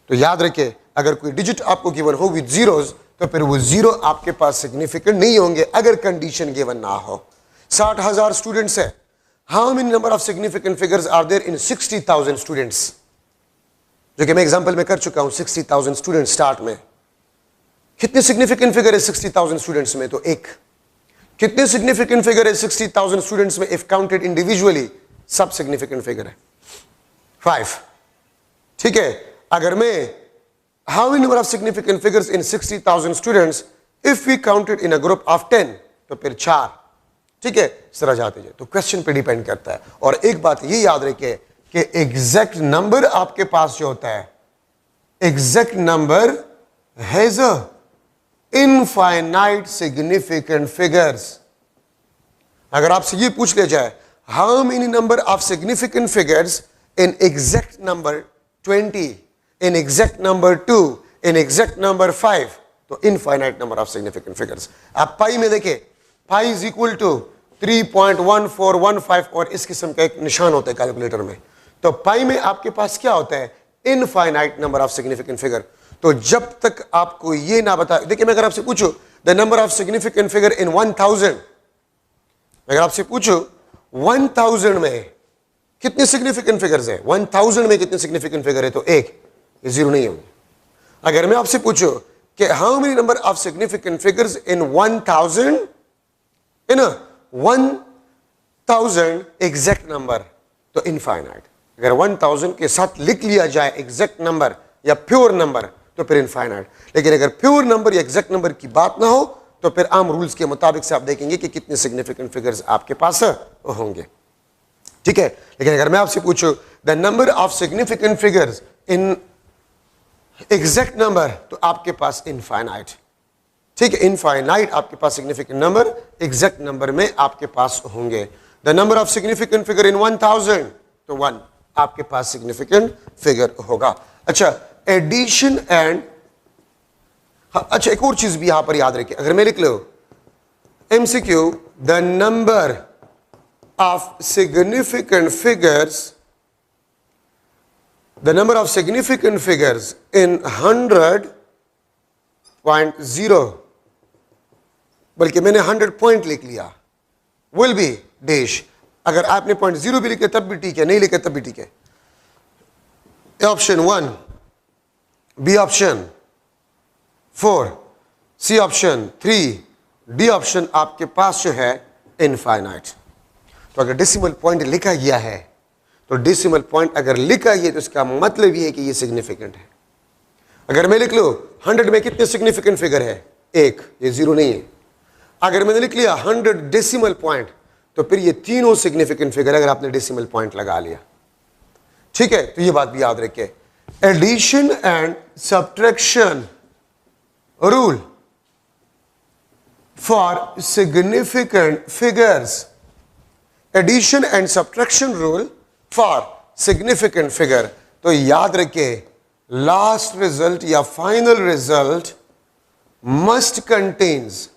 तो याद रखिए, अगर कोई डिजिट आपको गिवन हो विद जीरोस तो फिर वो जीरो आपके पास सिग्निफिकेंट नहीं होंगे अगर कंडीशन गिवन ना हो। 60,000 स्टूडेंट्स है, how many number of significant figures are there in 60,000 students, जो कि मैं एग्जांपल में कर चुका हूं। 60,000 स्टूडेंट स्टार्ट में कितने सिग्निफिकेंट फिगर है 60,000 स्टूडेंट्स में, तो एक। कितने सिग्निफिकेंट फिगर है 60,000 स्टूडेंट्स में इफ काउंटेड इंडिविजुअली, सब सिग्निफिकेंट फिगर है 5, ठीक है। अगर मैं how many number of significant figures in 60,000 students if we counted in a group of 10, तो फिर 4, ठीक है, इस तरह जाते जाए। तो क्वेश्चन पे डिपेंड करता है। और एक बात ये याद रखिए कि एग्जैक्ट नंबर आपके पास जो होता है, exact number has a infinite significant figures. अगर आपसे ये पूछ लिया जाए how many number of significant figures in exact number 20, in exact number 2, in exact number 5, तो infinite number of significant figures. आप पाई में देखिए, पाई इज इक्वल टू 3.1415 और इस किस्म का एक निशान होता है कैलकुलेटर में। तो पाई में आपके पास क्या होता है, infinite number of significant figure. तो जब तक आपको ये ना बता, देखिए मैं अगर आपसे पूछूं the number of significant figure in 1000, अगर आपसे पूछूं 1000 में कितने सिग्निफिकेंट फिगर्स है, 1000 में कितने सिग्निफिकेंट फिगर है, तो एक, ये जीरो नहीं होंगे। अगर मैं आपसे पूछूं कि how many number of significant figures in 1000, in 1000 exact number, तो इनफाइनाइट। अगर 1000 के साथ लिख लिया जाए एग्जैक्ट नंबर या प्योर नंबर तो फिर इनफाइनाइट। लेकिन अगर प्योर नंबर या एग्जैक्ट नंबर की बात ना हो तो फिर आम रूल्स के मुताबिक से आप देखेंगे कि कितने सिग्निफिकेंट फिगर्स आपके पास होंगे। ठीक है, लेकिन अगर मैं आपसे पूछूं the number of significant figures in exact number, तो आपके पास इनफाइनाइट। ठीक है, इनफाइनाइट आपके पास सिग्निफिकेंट नंबर एग्जैक्ट नंबर में आपके पास होंगे। The number of significant figure in 1000, तो 1 आपके पास सिग्निफिकेंट फिगर होगा। अच्छा, एडिशन एंड, अच्छा एक और चीज भी यहां पर याद रखिए, अगर मैं लिख लो MCQ the number of significant figures, the number of significant figures in 100.0, बल्कि मैंने 100 पॉइंट लिख लिया, will be dash। अगर आपने 0.0 भी लिखे तब भी ठीक है, नहीं लिखे तब भी ठीक है। Option 1, B option 4, C option 3, D option आपके पास जो है इनफाइनाइट। तो अगर डेसिमल पॉइंट लिखा गया है तो डेसिमल पॉइंट अगर लिखा गया तो इसका मतलब ये है कि ये सिग्निफिकेंट है। अगर मैं लिख लो 100 में कितने सिग्निफिकेंट फिगर है, 1, ये 0 नहीं है। अगर मैंने लिख लिया 100 डेसिमल पॉइंट तो फिर ये तीनों सिग्निफिकेंट फिगर अगर आपने डेसिमल पॉइंट लगा लिया। ठीक है, तो ये बात भी याद रखिए। Addition and subtraction rule for significant figures, addition and subtraction rule for significant figure, तो याद रखिए लास्ट रिजल्ट या final result must contains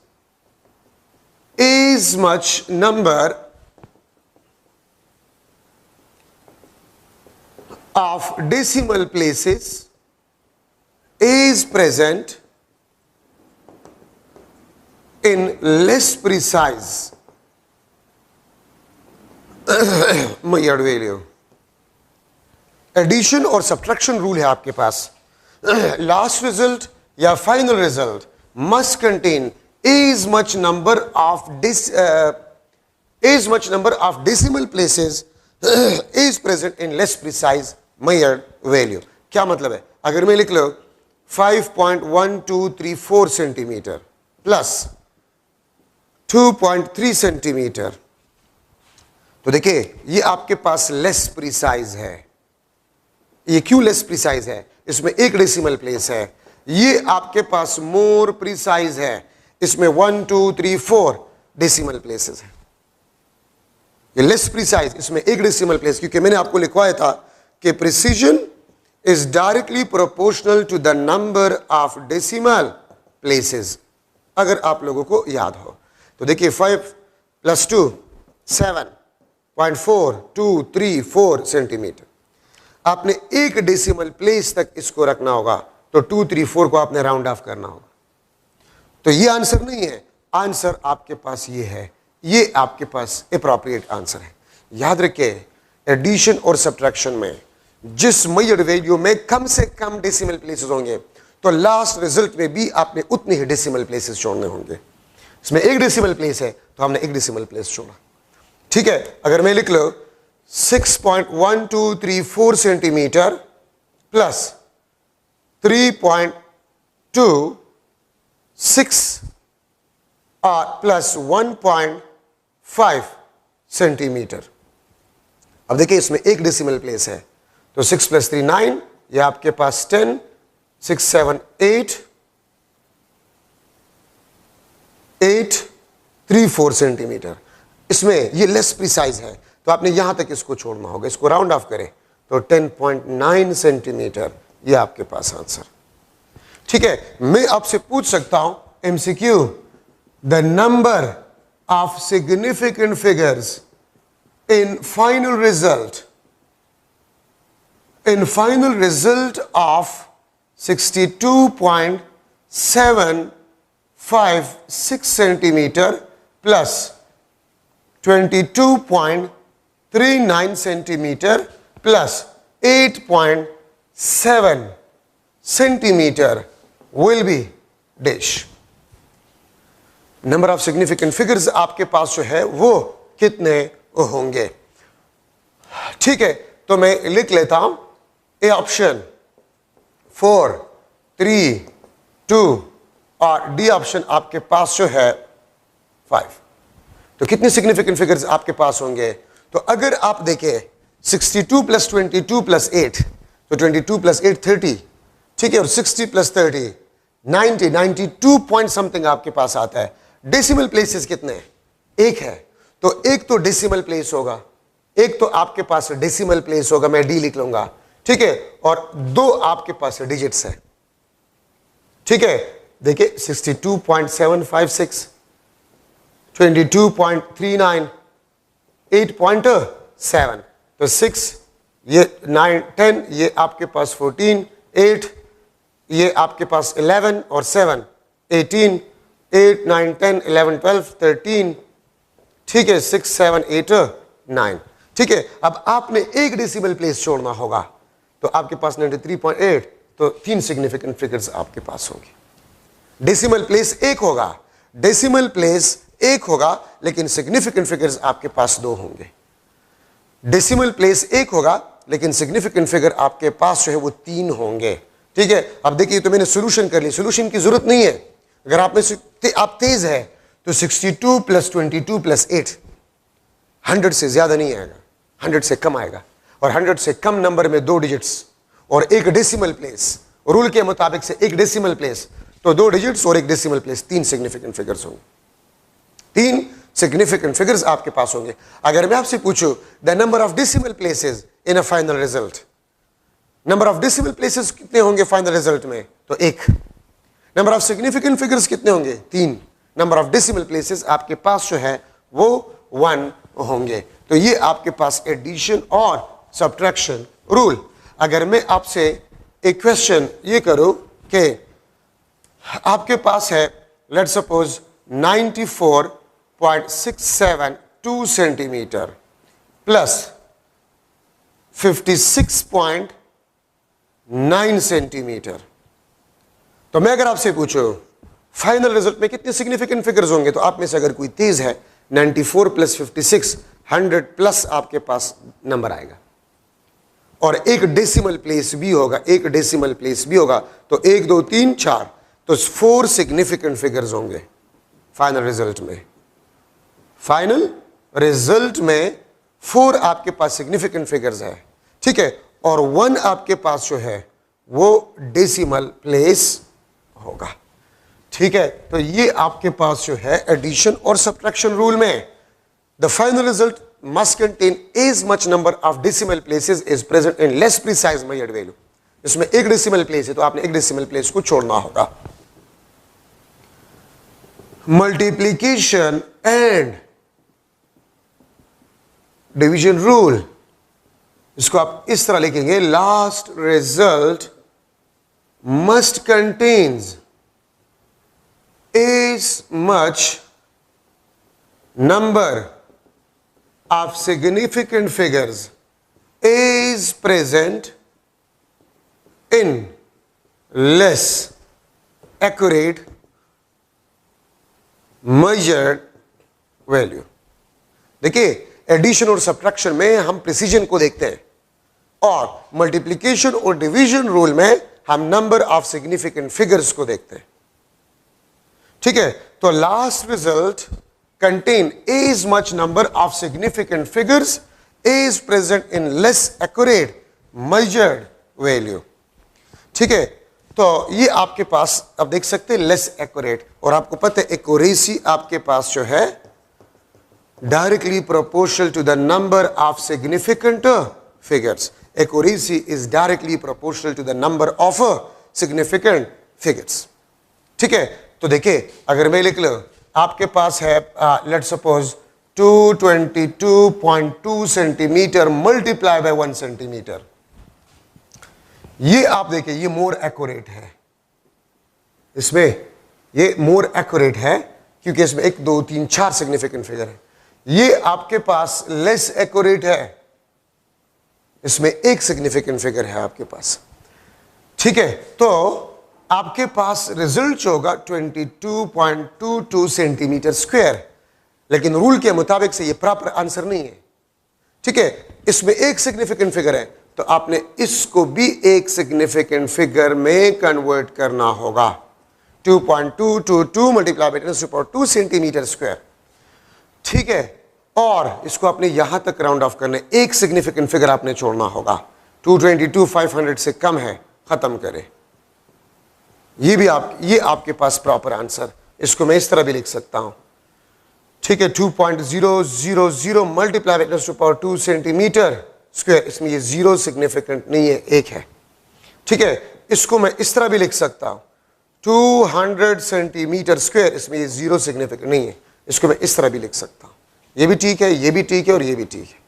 as much number of decimal places is present in less precise Maillard value। Addition और subtraction rule है आपके पास, last result या final result must contain as much number of decimal places is present in less precise Maillard value। क्या मतलब है, अगर मैं लिख लो 5.1234 सेंटीमीटर प्लस 2.3 सेंटीमीटर, तो देखिए ये आपके पास लेस प्रिसाइज है। ये क्यों लेस प्रिसाइज है, इसमें एक डेसिमल प्लेस है। ये आपके पास मोर प्रिसाइज है, इसमें 1 2 3 4 डेसिमल प्लेसेस है। ये लेस प्रिसाइज, इसमें एक डेसिमल प्लेस, क्योंकि मैंने आपको लिखवाया था कि precision is directly proportional to the number of decimal places, अगर आप लोगों को याद हो तो देखिए 5 + 2 7.4234 सेंटीमीटर। आपने एक डेसिमल प्लेस तक इसको रखना होगा, तो 2 3 4 को आपने राउंड ऑफ करना होगा। तो ये आंसर नहीं है, आंसर आपके पास ये है, ये आपके पास एप्रोप्रिएट आंसर है। याद रखिए एडिशन और सब्ट्रैक्शन में जिस मेजर्ड वैल्यू में कम से कम डेसिमल प्लेसेस होंगे तो लास्ट रिजल्ट में भी आपने उतने ही डेसिमल प्लेसेस छोड़ने होंगे। इसमें एक डेसिमल प्लेस है तो हमने एक डेसिमल प्लेस छोड़ा। ठीक है, अगर मैं लिख लो 6.1234 सेंटीमीटर प्लस 3.26 प्लस 1.5 सेंटीमीटर। अब देखिए इसमें एक डेसिमल प्लेस है तो 6 + 3 9, ये आपके पास 10, 6 7 8 3 4 सेंटीमीटर। इसमें ये लेस प्रिसाइज है तो आपने यहां तक इसको छोड़ना होगा, इसको राउंड ऑफ करें तो 10.9 सेंटीमीटर, ये आपके पास आंसर। ठीक है, मैं आपसे पूछ सकता हूं MCQ the number of significant figures in final result of 62.756 centimetre plus 22.39 centimetre plus 8.7 centimetre will be dash. Number of significant figures आपके पास जो है वो कितने होंगे? ठीक है, तो मैं लिख लेता हूं ए ऑप्शन 4, 3, 2 और डी ऑप्शन आपके पास जो है 5। तो कितने सिग्निफिकेंट फिगर्स आपके पास होंगे? तो अगर आप देखें 62 प्लस 22 प्लस 8, तो 22 प्लस 8 30, ठीक है, और 60 प्लस 30 90, 92 पॉइंट समथिंग आपके पास आता है। डेसिमल प्लेसेस कितने हैं? एक है, तो एक तो डेसिमल प्लेस होगा, एक तो आपके पास डेसिमल प्लेस होगा, मैं डी लिख लूंगा, ठीक है, और दो आपके पास डिजिट्स है, ठीक है। देखिए 62.756, 22.39, 8.7, तो 6, ये 9, 10, ये आपके पास 14, 8, ये आपके पास 11 और 7, 18, 8, 9, 10, 11, 12, 13, ठीक है, 6, 7, 8, 9, ठीक है। अब आपने एक डेसिमल प्लेस छोड़ना होगा, तो आपके पास 93.8, तो 3 सिग्निफिकेंट फिगर्स आपके पास होंगे। डेसिमल प्लेस एक होगा, डेसिमल प्लेस एक होगा, लेकिन सिग्निफिकेंट फिगर्स आपके पास 2 होंगे। डेसिमल प्लेस एक होगा, लेकिन सिग्निफिकेंट फिगर आपके पास जो है वो 3 होंगे, ठीक है। अब देखिए, तो मैंने सोल्यूशन कर ली, सोल्यूशन की जरूरत नहीं है। अगर आप में आप तेज है तो 62 प्लस 22 प्लस 8 100 से ज्यादा नहीं आएगा, 100 से कम आएगा, और 100 से कम नंबर में 2 डिजिट्स और एक डेसिमल प्लेस, रूल के मुताबिक से एक डेसिमल प्लेस, तो 2 डिजिट्स और एक डेसिमल प्लेस, 3 सिग्निफिकेंट फिगर्स होंगे, 3 सिग्निफिकेंट फिगर्स आपके पास होंगे। अगर मैं आपसे पूछूं the number of decimal places in a final result, number of decimal places कितने होंगे फाइनल रिजल्ट में? तो 1। नंबर ऑफ सिग्निफिकेंट फिगर्स कितने होंगे? 3। नंबर ऑफ डेसिमल प्लेसेस आपके पास जो है वो 1 होंगे। तो ये आपके पास एडिशन और सब्ट्रैक्शन रूल। अगर मैं आपसे एक क्वेश्चन ये करूं कि आपके पास है let's suppose 94.672 centimetre plus 56.9 centimetre, तो मैं अगर आपसे पूछूं फाइनल रिजल्ट में कितने सिग्निफिकेंट फिगर्स होंगे, तो आप में से अगर कोई तेज है 94 प्लस 56 100 प्लस आपके पास नंबर आएगा, और एक डेसिमल प्लेस भी होगा, एक डेसिमल प्लेस भी होगा, तो 1 2 3 4, तो 4 सिग्निफिकेंट फिगर्स होंगे फाइनल रिजल्ट में। फाइनल रिजल्ट में 4 आपके पास सिग्निफिकेंट फिगर्स है, ठीक है, और 1 आपके पास जो है वो डेसिमल प्लेस होगा, ठीक है। तो ये आपके पास जो है एडिशन और सब्ट्रैक्शन रूल में the final result must contain as much number of decimal places is present in less precise measured value. इसमें एक डेसिमल प्लेस है तो आपने एक डेसिमल प्लेस को छोड़ना होगा। मल्टीप्लीकेशन एंड डिवीजन रूल, इसको आप इस तरह लिखेंगे, last result must contains as much number of significant figures is present in less accurate measured value। देखिए, एडिशन और सब्ट्रैक्शन में हम प्रिसीजन को देखते हैं, और मल्टीप्लिकेशन और डिवीजन रूल में हम नंबर ऑफ सिग्निफिकेंट फिगर्स को देखते हैं, ठीक है। तो last result contain as much number of significant figures is present in less accurate measured value, ठीक है। तो ये आपके पास अब देख सकते हैं लेस एक्यूरेट, और आपको पता है एक्यूरेसी आपके पास जो है directly proportional to the number of significant figures. Accuracy is directly proportional to the number of significant figures, ठीक है। तो देखिए, अगर मैं लिख लूं आपके पास है let's suppose 222.2 centimetre multiply by 1 centimetre, ये आप देखिए ये मोर एक्यूरेट है, इसमें ये मोर एक्यूरेट है क्योंकि इसमें 1 2 3 4 सिग्निफिकेंट फिगर है। ये आपके पास लेस एक्यूरेट है, इसमें 1 सिग्निफिकेंट फिगर है आपके पास, ठीक है। तो आपके पास रिजल्ट जो होगा 22.22 सेंटीमीटर स्क्वायर, लेकिन रूल के मुताबिक से ये प्रॉपर आंसर नहीं है। ठीक है, इसमें एक सिग्निफिकेंट फिगर है, तो आपने इसको भी एक सिग्निफिकेंट फिगर में कन्वर्ट करना होगा। 2.222 मल्टीप्लाई बाय 10⁻² सेंटीमीटर स्क्वायर। ठीक है, और इसको आपने यहां तक राउंड ऑफ करने, एक सिग्निफिकेंट फिगर आपने छोड़ना होगा। 222,500 से कम है, खत्म करें। ये आपके पास प्रॉपर आंसर। इसको मैं इस तरह भी लिख सकता हूं। ठीक है, 2.000 मल्टीप्लाई बाय 10⁻² सेंटीमीटर स्क्वायर, इसमें ये जीरो सिग्निफिकेंट नहीं है, एक है। ठीक है, इसको मैं इस तरह भी लिख सकता हूं 200 सेंटीमीटर स्क्वायर, इसमें ये जीरो सिग्निफिकेंट नहीं है, इसको मैं इस तरह भी लिख सकता हूं। ये भी ठीक है, ये भी ठीक है और ये भी ठीक है।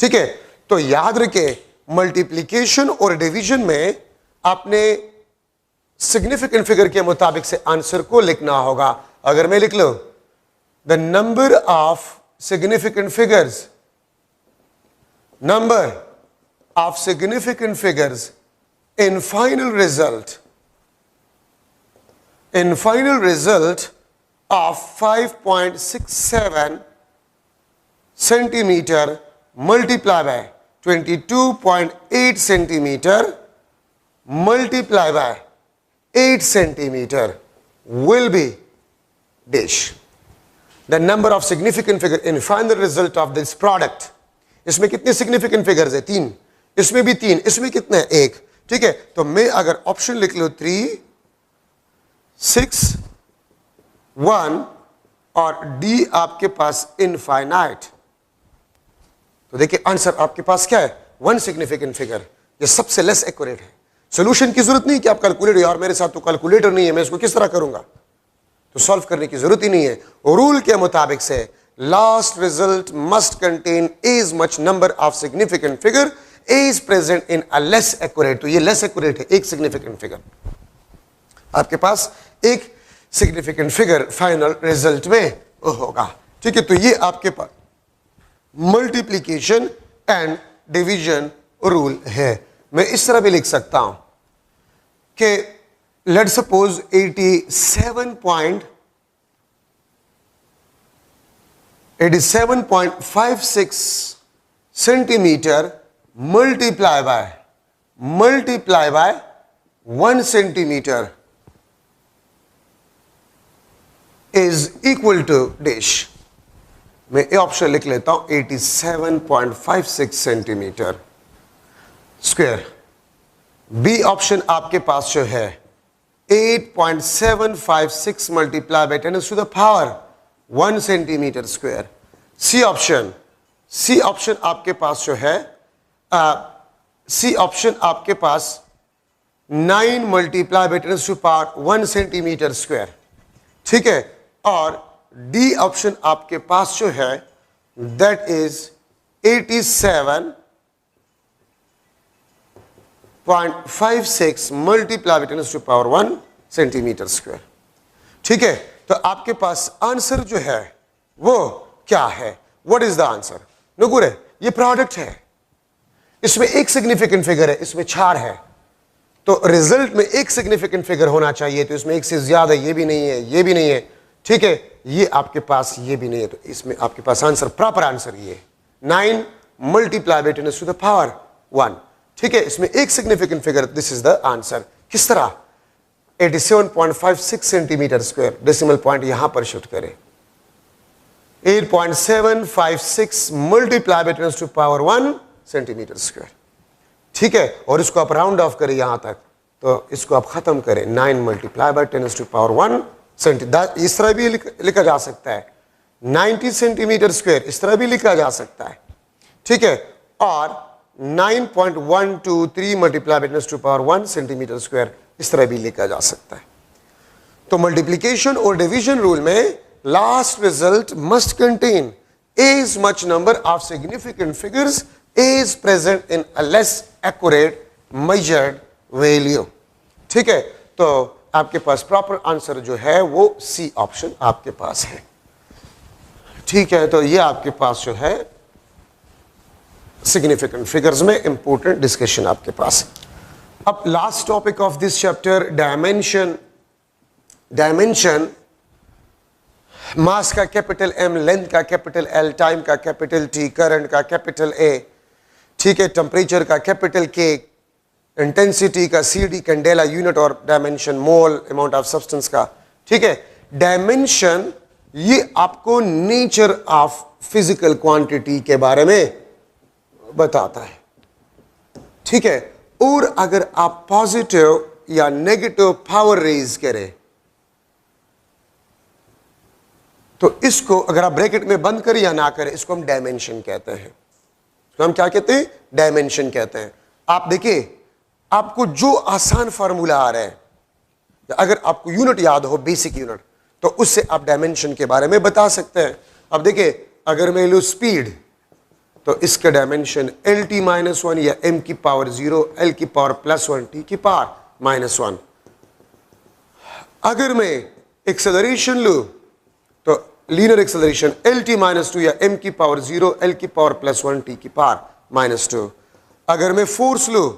ठीक है, तो याद रखें मल्टीप्लिकेशन और डिवीजन में आपने सिग्निफिकेंट फिगर के मुताबिक से आंसर को लिखना होगा। अगर मैं लिख लूं the number of significant figures, number of significant figures in final result of 5.67 centimeter multiply by 22.8 centimeter multiply by 8 centimeter will be dash. The number of significant figure in final result of this product. इसमें कितने significant figures है? 3। इसमें भी 3। इसमें कितने हैं? 1। ठीक है, तो मैं अगर ऑप्शन लिख लो 3, 6, 1 और डी आपके पास इनफाइनाइट, तो देखिए आंसर आपके पास क्या है? 1 सिग्निफिकेंट फिगर। ये सबसे लेस एक्यूरेट है। सोल्यूशन की जरूरत नहीं कि आप कैलकुलेटर, यार मेरे साथ तो कैलकुलेटर नहीं है, मैं इसको किस तरह करूंगा, तो सॉल्व करने की जरूरत ही नहीं है। रूल के मुताबिक से last result must contain as much number of significant figure is present in a less accurate, तो ये less accurate है, एक significant figure आपके पास, एक significant figure final result में होगा। ठीक है, तो ये आपके पास multiplication and division rule है। मैं इस तरह भी लिख सकता हूं कि let's suppose 87.56 centimeter multiply by 1 centimeter is equal to dash। मैं ये ऑप्शन लिख लेता हूं 87.56 सेंटीमीटर स्क्वायर। बी ऑप्शन आपके पास जो है 8.756 multiply by 10⁻1 centimetre square. C option आपके पास जो है सी ऑप्शन आपके पास 9 मल्टीप्लाई बाय 10⁻1 सेंटीमीटर स्क्वायर। ठीक है, और डी ऑप्शन आपके पास जो है that is 87.56 multiply by 10⁻1 centimetre square. ठीक है, तो आपके पास आंसर जो है वो क्या है? What is the answer? नुकुरे, ये प्रोडक्ट है, इसमें एक सिग्निफिकेंट फिगर है, इसमें 4 है, तो रिजल्ट में एक सिग्निफिकेंट फिगर होना चाहिए, तो इसमें एक से ज्यादा ये भी नहीं है, ये भी नहीं है। ठीक है, ये आपके पास ये भी नहीं है, तो इसमें आपके पास आंसर, प्रॉपर आंसर ये 9 मल्टीप्लाई बाय 10⁻1। ठीक है, इसमें एक significant figure, this is the answer. किस तरह? 87.56 सेंटीमीटर स्क्वायर, डेसिमल पॉइंट यहां पर शिफ्ट करें, 8.756 मल्टीप्लाई बाय 10⁻1 सेंटीमीटर स्क्वायर। ठीक है, और इसको आप राउंड ऑफ करें यहां तक, तो इसको आप खत्म करें 9 मल्टीप्लाई बाय 10⁻1 सेंटीमीटर। इस तरह भी लिखा जा सकता है 90 सेंटीमीटर स्क्वायर, इस तरह भी लिखा जा सकता है। ठीक है, और 9.123 मल्टीप्लाई बाय 10⁻1 सेंटीमीटर स्क्वायर, इस तरह भी लिखा जा सकता है। तो मल्टीप्लिकेशन और डिवीजन रूल में last result must contain as much number of significant figures is present in a less accurate measured value. ठीक है, तो आपके पास प्रॉपर आंसर जो है वो सी ऑप्शन आपके पास है। ठीक है, तो ये आपके पास जो है सिग्निफिकेंट फिगर्स में इंपॉर्टेंट डिस्कशन आपके पास। अब last topic of this chapter, dimension. Dimension mass का कैपिटल एम, लेंथ का कैपिटल एल, टाइम का कैपिटल टी, करंट का कैपिटल ए, ठीक है, टेम्परेचर का कैपिटल के, इंटेंसिटी का सी डी, कैंडेला यूनिट और dimension mole, amount of substance का, ठीक है। डायमेंशन ये आपको नेचर ऑफ फिजिकल क्वांटिटी के बारे में बताता है, ठीक है। और अगर आप पॉजिटिव या नेगेटिव पावर रेज करें तो इसको अगर आप ब्रैकेट में बंद करें या ना करें, इसको हम डायमेंशन कहते हैं। तो हम क्या कहते हैं? डायमेंशन कहते हैं। आप देखिए, आपको जो आसान फार्मूला आ रहा है, अगर आपको यूनिट याद हो, बेसिक यूनिट, तो उससे आप डायमेंशन के बारे में बता सकते हैं। अब देखिए, अगर मैं लूँ स्पीड, तो इसका dimension L T minus one या एम की पावर 0, एल की पावर प्लस 1, टी की पावर माइनस 1। अगर मैं एक्सेलरेशन लूँ तो linear acceleration L T minus 2 या एम की पावर 0, एल की पावर प्लस 1, टी की पावर माइनस 2। अगर मैं फोर्स लूँ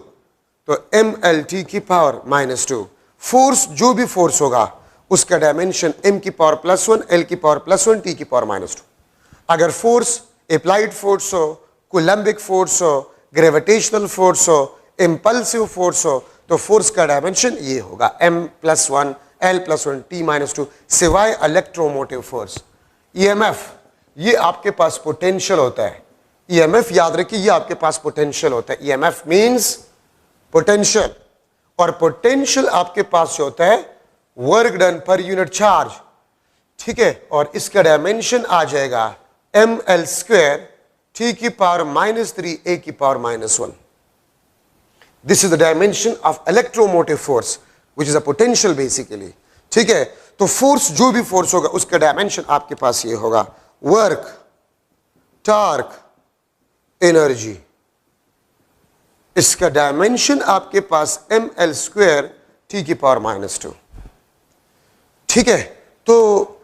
तो एम एल टी की पावर माइनस 2। फोर्स, जो भी फोर्स होगा उसका डायमेंशन एम की पावर प्लस 1, एल की पावर प्लस 1, टी की पावर माइनस 2। अगर फोर्स अप्लाइड फोर्स हो, कूलम्बिक फोर्स हो, ग्रेविटेशनल फोर्स हो, इंपल्सिव फोर्स हो, तो फोर्स का डायमेंशन ये होगा m plus 1, l plus 1, t minus 2, सिवाय इलेक्ट्रोमोटिव फोर्स। EMF, ये आपके पास पोटेंशियल होता है। EMF याद रखिए, ये आपके पास पोटेंशियल होता है। EMF मीन्स पोटेंशियल, और पोटेंशियल आपके पास जो होता है work done per unit charge, ठीक है। और इसका डायमेंशन आ जाएगा एम एल स्क्वेयर टी की पावर माइनस 3, ए की power minus 1। This is the dimension of electromotive force which is a potential basically, ठीक है। तो फोर्स, जो भी फोर्स होगा उसका डायमेंशन आपके पास ये होगा, वर्क, टॉर्क, एनर्जी। इसका डायमेंशन आपके पास एम एल स्क्वेयर टी की पावर माइनस 2, ठीक है। तो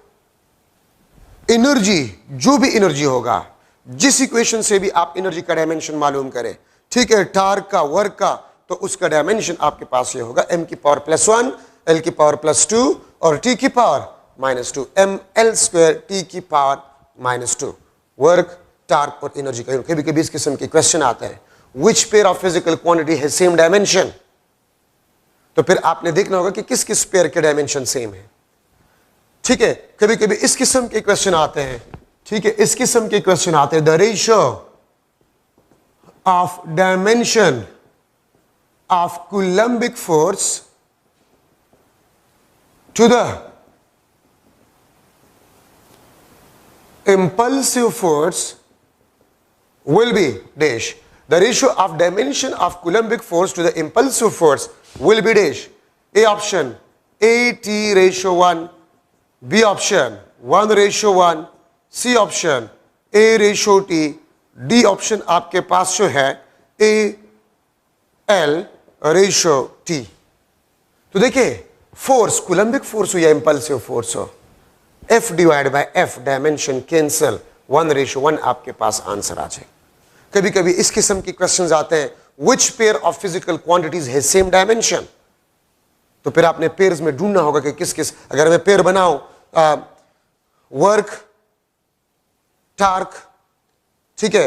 एनर्जी, जो भी एनर्जी होगा, जिस इक्वेशन से भी आप एनर्जी का डायमेंशन मालूम करें, ठीक है, टॉर्क का, वर्क का, तो उसका डायमेंशन आपके पास ये होगा एम की पावर प्लस 1, एल की पावर प्लस 2 और टी की power minus 2, M L square T की पावर माइनस 2। वर्क, टॉर्क और एनर्जी का कभी कभी इस किस्म के क्वेश्चन आता है, which pair of physical quantity है सेम डायमेंशन। तो फिर आपने देखना होगा कि किस किस पेयर के डायमेंशन सेम है, ठीक है। कभी कभी इस किस्म के क्वेश्चन आते हैं, ठीक है, इस किस्म के क्वेश्चन आते हैं, the ratio of dimension of Coulombic force to the impulsive force will be dash. The ratio of dimension of coulombic force to the impulsive force will be dash. A option AT ratio 1, B option 1:1, C option A ratio T, D option आपके पास जो है A L ratio T। तो देखिए, force, Coulombic force हो या impulsive force हो, F divide by F, dimension cancel, 1:1 आपके पास आंसर आ जाए। कभी कभी इस किस्म के क्वेश्चंस आते हैं, विच पेयर ऑफ फिजिकल क्वांटिटीज है सेम डायमेंशन। तो फिर आपने पेयर्स में ढूंढना होगा कि किस किस, अगर मैं पेयर बनाऊं वर्क, टार्क, ठीक है,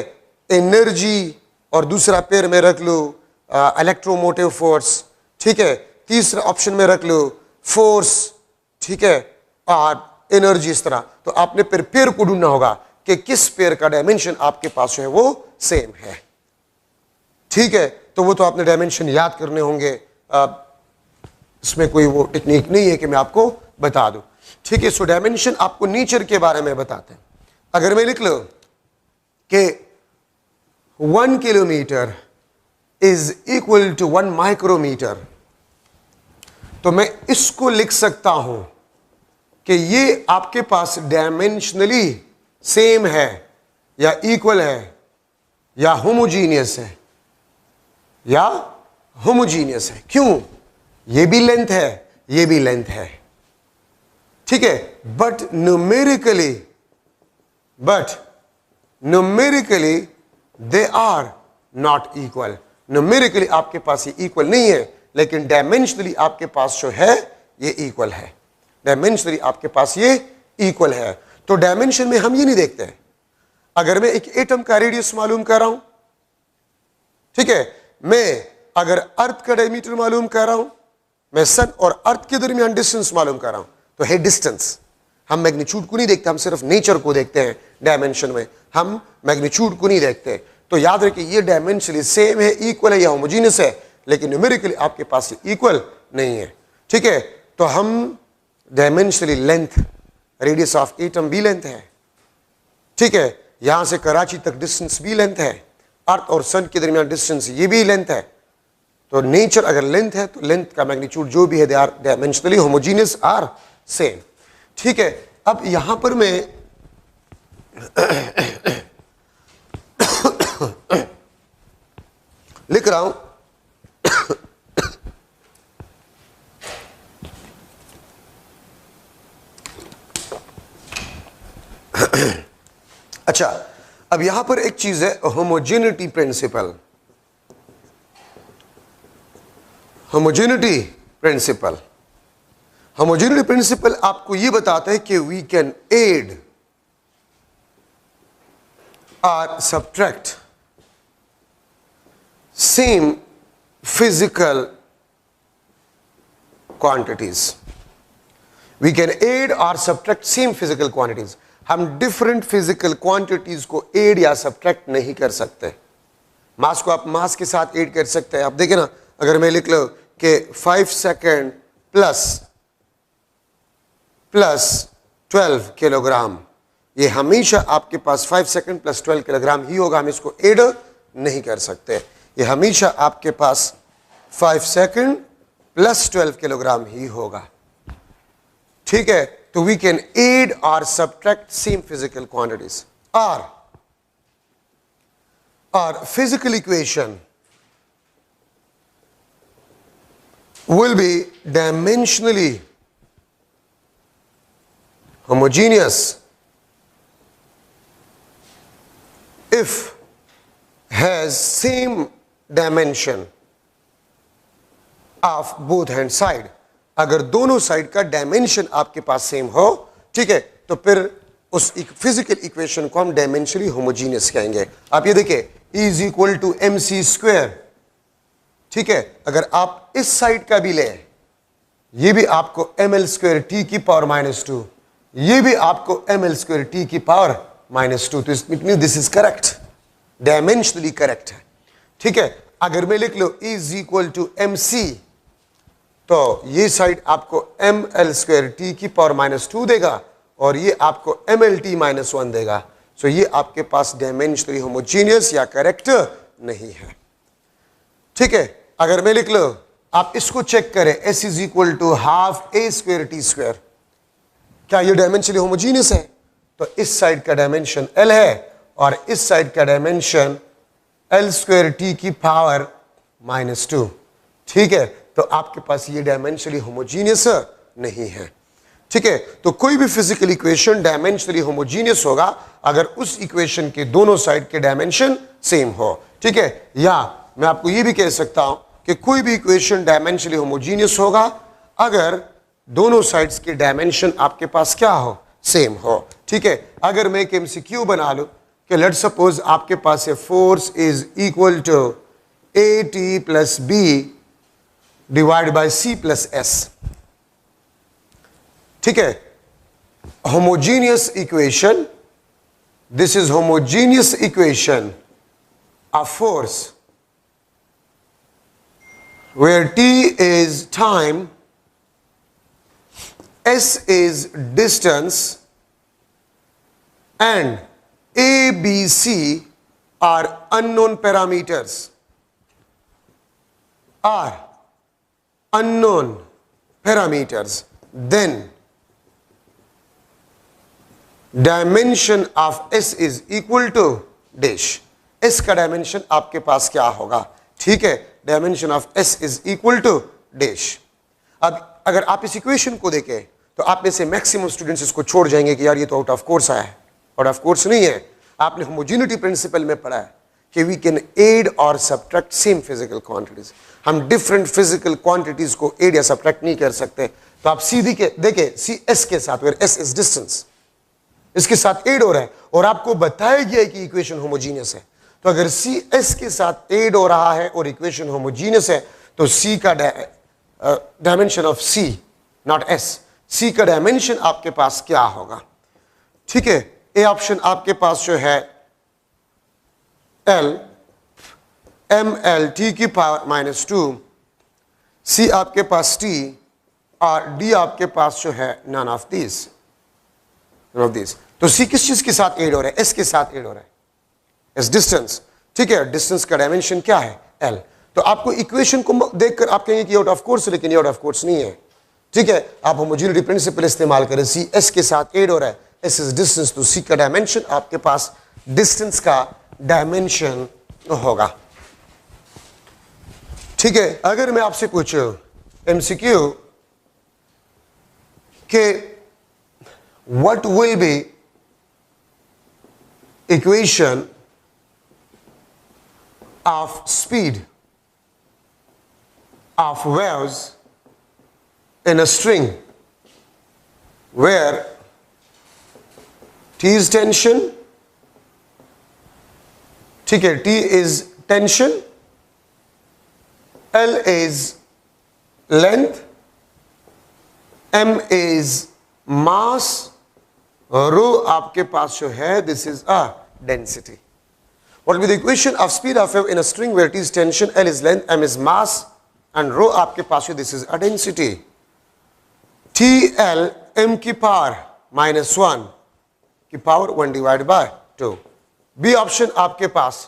एनर्जी, और दूसरा पेयर में रख लूं इलेक्ट्रोमोटिव फोर्स, ठीक है, तीसरा ऑप्शन में रख लूं फोर्स, ठीक है, और एनर्जी, इस तरह। तो आपने फिर पेयर को ढूंढना होगा कि किस पेयर का डायमेंशन आपके पास जो है वो सेम है, ठीक है। तो वो तो आपने डायमेंशन याद करने होंगे, इसमें कोई वो टेक्निक नहीं है कि मैं आपको बता दूं, ठीक है। सो डायमेंशन आपको नेचर के बारे में बताते हैं। अगर मैं लिख लो कि 1 kilometre is equal to 1 micrometre, तो मैं इसको लिख सकता हूं कि ये आपके पास डायमेंशनली सेम है या इक्वल है या होमोजीनियस है, या होमोजीनियस है। क्यों? ये भी लेंथ है, ये भी लेंथ है, ठीक है। But numerically they are not equal. Numerically आपके पास ये इक्वल नहीं है, लेकिन डायमेंशनली आपके पास जो है ये इक्वल है, डायमेंशनली आपके पास ये इक्वल है। तो डायमेंशन में हम ये नहीं देखते हैं, अगर मैं एक एटम का रेडियस मालूम कर रहा हूं, ठीक है, मैं अगर अर्थ का डायमीटर मालूम कर रहा हूं, मैं सन और अर्थ के दरमियान डिस्टेंस मालूम कर रहा हूं, तो है डिस्टेंस। हम मैग्नीट्यूड को नहीं देखते, हम सिर्फ नेचर को देखते हैं डायमेंशन में, हम मैग्नीट्यूड को नहीं देखते। तो याद रखिए ये डायमेंशनली सेम है, इक्वल है या होमोजीनियस है, लेकिन न्यूमेरिकली आपके पास ये इक्वल नहीं है, ठीक है। तो हम dimensionally length, radius of atom भी लेंथ है, ठीक है, यहां से कराची तक डिस्टेंस भी लेंथ है, अर्थ और सन के दरमियान डिस्टेंस ये भी लेंथ है। तो नेचर अगर लेंथ है तो लेंथ का मैग्नीट्यूड जो भी है they are dimensionally homogeneous are same, ठीक है। अब यहां पर मैं लिख रहा हूं अच्छा, अब यहां पर एक चीज है homogeneity principle. Homogeneity principle, homogeneity principle आपको यह बताता है कि वी कैन एड और subtract same physical quantities. We can add और सब्ट्रैक्ट सेम फिजिकल क्वांटिटीज। हम डिफरेंट फिजिकल क्वांटिटीज को एड या सब्ट्रैक्ट नहीं कर सकते। मास को आप मास के साथ एड कर सकते हैं। आप देखें ना, अगर मैं लिख लो कि 5 सेकेंड प्लस 12 किलोग्राम, ये हमेशा आपके पास 5 सेकेंड प्लस 12 किलोग्राम ही होगा, हम इसको एड नहीं कर सकते। ये हमेशा आपके पास 5 सेकेंड प्लस 12 किलोग्राम ही होगा, ठीक है। तो वी कैन एड और सब्ट्रैक्ट सेम फिजिकल क्वांटिटीज। और physical equation will be dimensionally homogeneous if has same dimension of both hand side। अगर दोनों साइड का डायमेंशन आपके पास सेम हो, ठीक है, तो फिर उस फिजिकल इक्वेशन को हम डायमेंशनली होमोजीनियस कहेंगे। आप ये देखिए, E is equal to MC square, ठीक है। अगर आप इस साइड का भी ले, ये भी आपको ml स्क्वायर t की पावर -2, ये भी आपको ml स्क्वायर t की पावर -2, तो it mean this is correct, dimensionally correct है, ठीक है। अगर मैं लिख लो E is equal to MC, तो ये साइड आपको ml स्क्वायर t की पावर -2 देगा और ये आपको mlt -1 देगा। सो ये आपके पास डायमेंशनली होमोजीनियस या करेक्ट नहीं है, ठीक है। अगर मैं लिख लो, आप इसको चेक करें, S is equal to half A square T square, क्या ये डायमेंशनली होमोजीनियस है? तो इस साइड का डायमेंशन L है और इस साइड का डायमेंशन L स्क्वायर T की पावर -2, ठीक है। तो आपके पास ये डायमेंशनली होमोजीनियस नहीं है, ठीक है। तो कोई भी फिजिकल इक्वेशन डायमेंशनली होमोजीनियस होगा अगर उस इक्वेशन के दोनों साइड के डायमेंशन सेम हो, ठीक है। या मैं आपको ये भी कह सकता हूं कि कोई भी इक्वेशन डायमेंशनली होमोजीनियस होगा अगर दोनों साइड्स के डायमेंशन आपके पास क्या हो, सेम हो, ठीक है। अगर मैं एक MCQ बना लूं कि लेट्स सपोज आपके पास है force is equal to AT plus B divide by C plus S, ठीक है। Homogeneous equation, this is homogeneous equation of force where T is time, S is distance and A, B, C are unknown parameters, are unknown parameters, then dimension of S is equal to dash। S का dimension आपके पास क्या होगा, ठीक है, dimension of S is equal to dash. अब अगर आप इस इक्वेशन को देखें तो आप में से मैक्सिमम स्टूडेंट्स इसको छोड़ जाएंगे कि यार ये तो आउट ऑफ कोर्स आया है। आउट ऑफ कोर्स नहीं है, आपने होमोजेनिटी प्रिंसिपल में पढ़ा है कि वी कैन एड और सब्ट्रैक्ट सेम फिजिकल क्वांटिटीज। हम डिफरेंट फिजिकल क्वांटिटीज को एड या सब्ट्रैक्ट नहीं कर सकते। तो आप सीधी के देखे सी एस के साथ, वेयर एस इज डिस्टेंस, इसके साथ एड हो रहा है और आपको बताया गया है कि इक्वेशन होमोजीनियस है। तो अगर सी एस के साथ एड हो रहा है और इक्वेशन होमोजीनियस है तो सी का dimension of C, not S, C का डायमेंशन आपके पास क्या होगा? ठीक है, ए ऑप्शन आपके पास जो है एल एम एल टी की पावर -2, सी आपके पास टी और डी आपके पास जो है none of this, none of this. तो सी किस चीज के साथ एड हो रहा है? एस के साथ एड हो रहा है, एस डिस्टेंस। ठीक है, डिस्टेंस का डायमेंशन क्या है? एल। तो आपको इक्वेशन को देखकर आप कहेंगे कि आउट ऑफ कोर्स, लेकिन आउट ऑफ कोर्स नहीं है। ठीक है, आप होमोजेनिटी प्रिंसिपल इस्तेमाल करें, सी एस के साथ एड हो रहा है, एस इज डिस्टेंस, तो सी का डायमेंशन आपके पास डिस्टेंस का डायमेंशन होगा। ठीक है, अगर मैं आपसे पूछूं एमसीक्यू के what will be equation of speed of waves in a string where T is tension, ठीक है, T is tension, L is length, M is mass, rho आपके पास जो है this is a density. What will be the equation of speed of wave in a string where T is tension, L is length, M is mass and rho आपके पास है this is a density. TL m की power -1 की power 1 divided by 2. B option आपके पास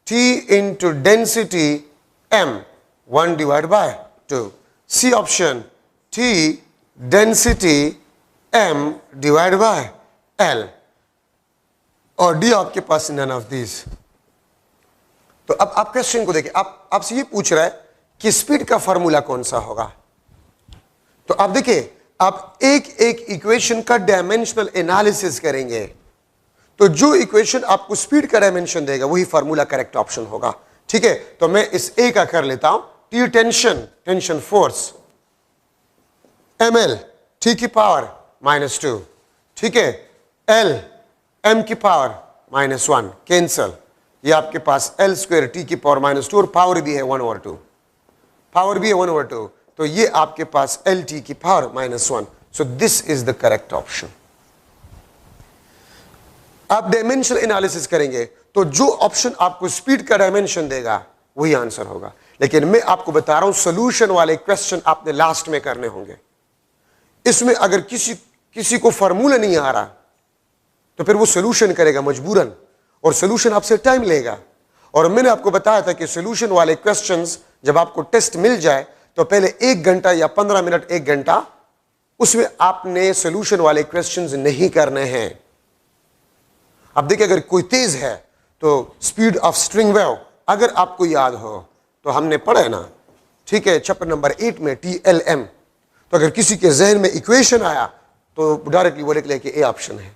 T into density m 1 divided by 2. C option T density m divided by L और D आपके पास none of these. तो अब आप क्वेश्चन को देखिए, आपसे ये पूछ रहा है कि स्पीड का फॉर्मूला कौन सा होगा। तो आप देखिए, आप एक एक इक्वेशन का डायमेंशनल एनालिसिस करेंगे तो जो इक्वेशन आपको स्पीड का डायमेंशन देगा वही फॉर्मूला करेक्ट ऑप्शन होगा। ठीक है, तो मैं इस ए का कर लेता हूं, T tension force, M L T की पावर -2, ठीक है, एल एम की पावर -1 कैंसल, ये आपके पास एल स्क्वायर टी की पावर -2 और पावर भी है 1/2, पावर भी है 1/2, तो ये आपके पास एल टी की power -1। So this is the correct option. आप डायमेंशनल एनालिसिस करेंगे तो जो ऑप्शन आपको स्पीड का डायमेंशन देगा वही आंसर होगा। लेकिन मैं आपको बता रहा हूं सोल्यूशन वाले क्वेश्चन आपने लास्ट में करने होंगे। इसमें अगर किसी को फॉर्मूला नहीं आ रहा तो फिर वो सोल्यूशन करेगा मजबूरन और सोल्यूशन आपसे टाइम लेगा। और मैंने आपको बताया था कि सोल्यूशन वाले क्वेश्चंस जब आपको टेस्ट मिल जाए तो पहले 1 घंटा या 15 मिनट 1 घंटा उसमें आपने सोल्यूशन वाले क्वेश्चंस नहीं करने हैं। अब देखिए, अगर कोई तेज है तो स्पीड ऑफ स्ट्रिंग वेव अगर आपको याद हो तो हमने पढ़ा है ना, ठीक है, चैप्टर नंबर 8 में TLM। तो अगर किसी के जहन में इक्वेशन आया तो डायरेक्टली वो लिख ले कि ए ऑप्शन है।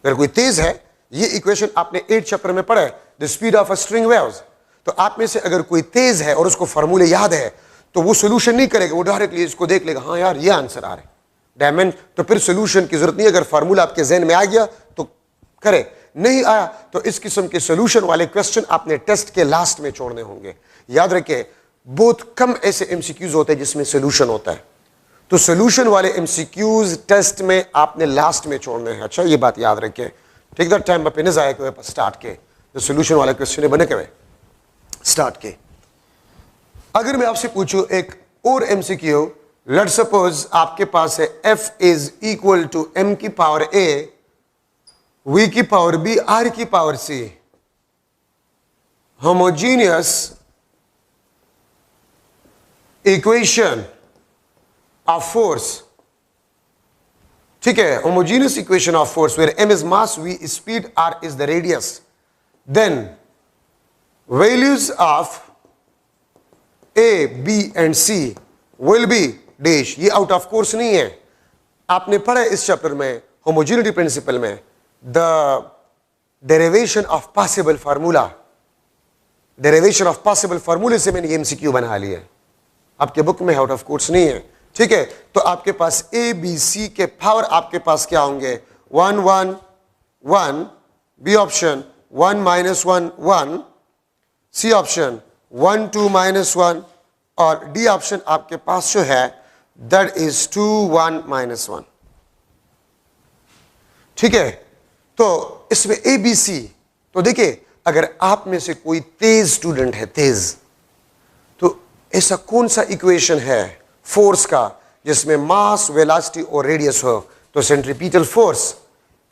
अगर कोई तेज है, ये इक्वेशन आपने 8 चैप्टर में पढ़ा है, the speed of a string waves. तो आप में से अगर कोई तेज है और उसको फॉर्मूले याद है तो वो सोल्यूशन नहीं करेगा, वो डायरेक्टली इसको देख लेगा, हाँ यार ये आंसर आ रहा है डायमेंशन, तो फिर सोल्यूशन की जरूरत नहीं। अगर फार्मूला आपके जहन में आ गया तो करे, नहीं आया तो इस किस्म के सोल्यूशन वाले क्वेश्चन आपने टेस्ट के लास्ट में छोड़ने होंगे। याद रखें, बहुत कम ऐसे एमसीक्यूज होते हैं जिसमें सोल्यूशन होता है, तो सोल्यूशन वाले एमसीक्यूज टेस्ट में आपने लास्ट में छोड़ने हैं। अच्छा, ये बात याद रखें। टेक दैट टाइम पे नज़ाया के स्टार्ट के तो सोल्यूशन वाले क्वेश्चन बने के स्टार्ट के। अगर मैं आपसे पूछूं एक और एमसीक्यू, लेट्स सपोज आपके पास है f is equal to m की पावर a, v की पावर b, r की power c, homogeneous equation of force. ठीक है, homogeneous equation of force where m is mass, v is speed, r is the radius, then values of a, b and c will be dash। ये out of course नहीं है, आपने पढ़ा है इस chapter में होमोजेनिटी प्रिंसिपल में, the derivation of possible formula, derivation of possible फार्मूले से मैंने एमसीक्यू बना लिया है, आपके बुक में आउट ऑफ कोर्स नहीं है। ठीक है, तो आपके पास ए बी सी के पावर आपके पास क्या होंगे, 1 1 1, बी ऑप्शन 1 -1 1, सी ऑप्शन 1 2 -1, और डी ऑप्शन आपके पास जो है दैट इज 2 1 -1। ठीक है, तो इसमें ए बी सी, तो देखिए अगर आप में से कोई तेज स्टूडेंट है, तेज, तो ऐसा कौन सा इक्वेशन है फोर्स का जिसमें मास, वेलोसिटी और रेडियस हो, तो centripetal force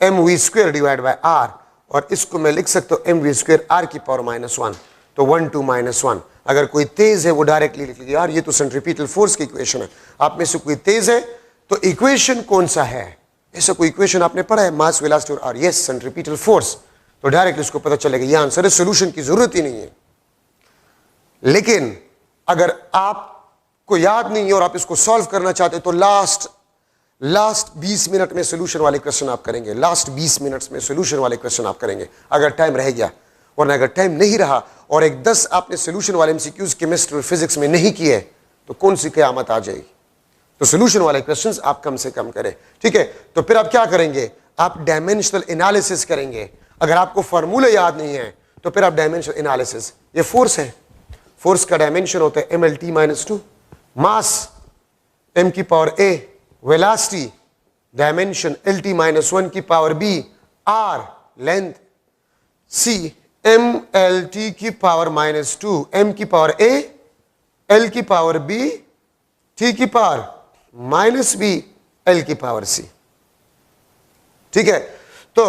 mv² divide by r, और इसको मैं लिख सकता हूं mv² r की पावर -1, तो 1 2 -1। अगर कोई तेज है वो डायरेक्टली लिख लीजिए, यार ये तो सेंट्रीपिटल फोर्स की इक्वेशन है। आप में से कोई तेज है तो इक्वेशन कौन सा है, ऐसा कोई इक्वेशन आपने पढ़ा है, मास, वेलोसिटी और r, यस सेंट्रीपिटल फोर्स, तो डायरेक्टली उसको पता चलेगा ये आंसर है, सोल्यूशन की जरूरत ही नहीं है। लेकिन अगर आपको याद नहीं है और आप इसको सॉल्व करना चाहते तो लास्ट 20 मिनट में सोल्यूशन वाले क्वेश्चन आप करेंगे, लास्ट 20 मिनट्स में सोल्यूशन वाले क्वेश्चन आप करेंगे अगर टाइम रह गया, वरना अगर टाइम नहीं रहा और एक 10 आपने सोल्यूशन वाले एमसीक्यूज केमिस्ट्री और फिजिक्स में नहीं किए तो कौन सी क़यामत आ जाएगी। तो सोल्यूशन वाले क्वेश्चंस आप कम से कम करें। ठीक है, तो फिर आप क्या करेंगे, आप डायमेंशनल एनालिसिस करेंगे। अगर आपको फार्मूला याद नहीं है तो फिर आप डायमेंशनल एनालिसिस, ये फोर्स है, फोर्स का डायमेंशन होता है mlt-2, मास m की power a, velocity dimension lt-1 की power b, r length, c mlt की पावर -2, m की पावर a, l की पावर b, t की पावर -b, l की पावर c। ठीक है, तो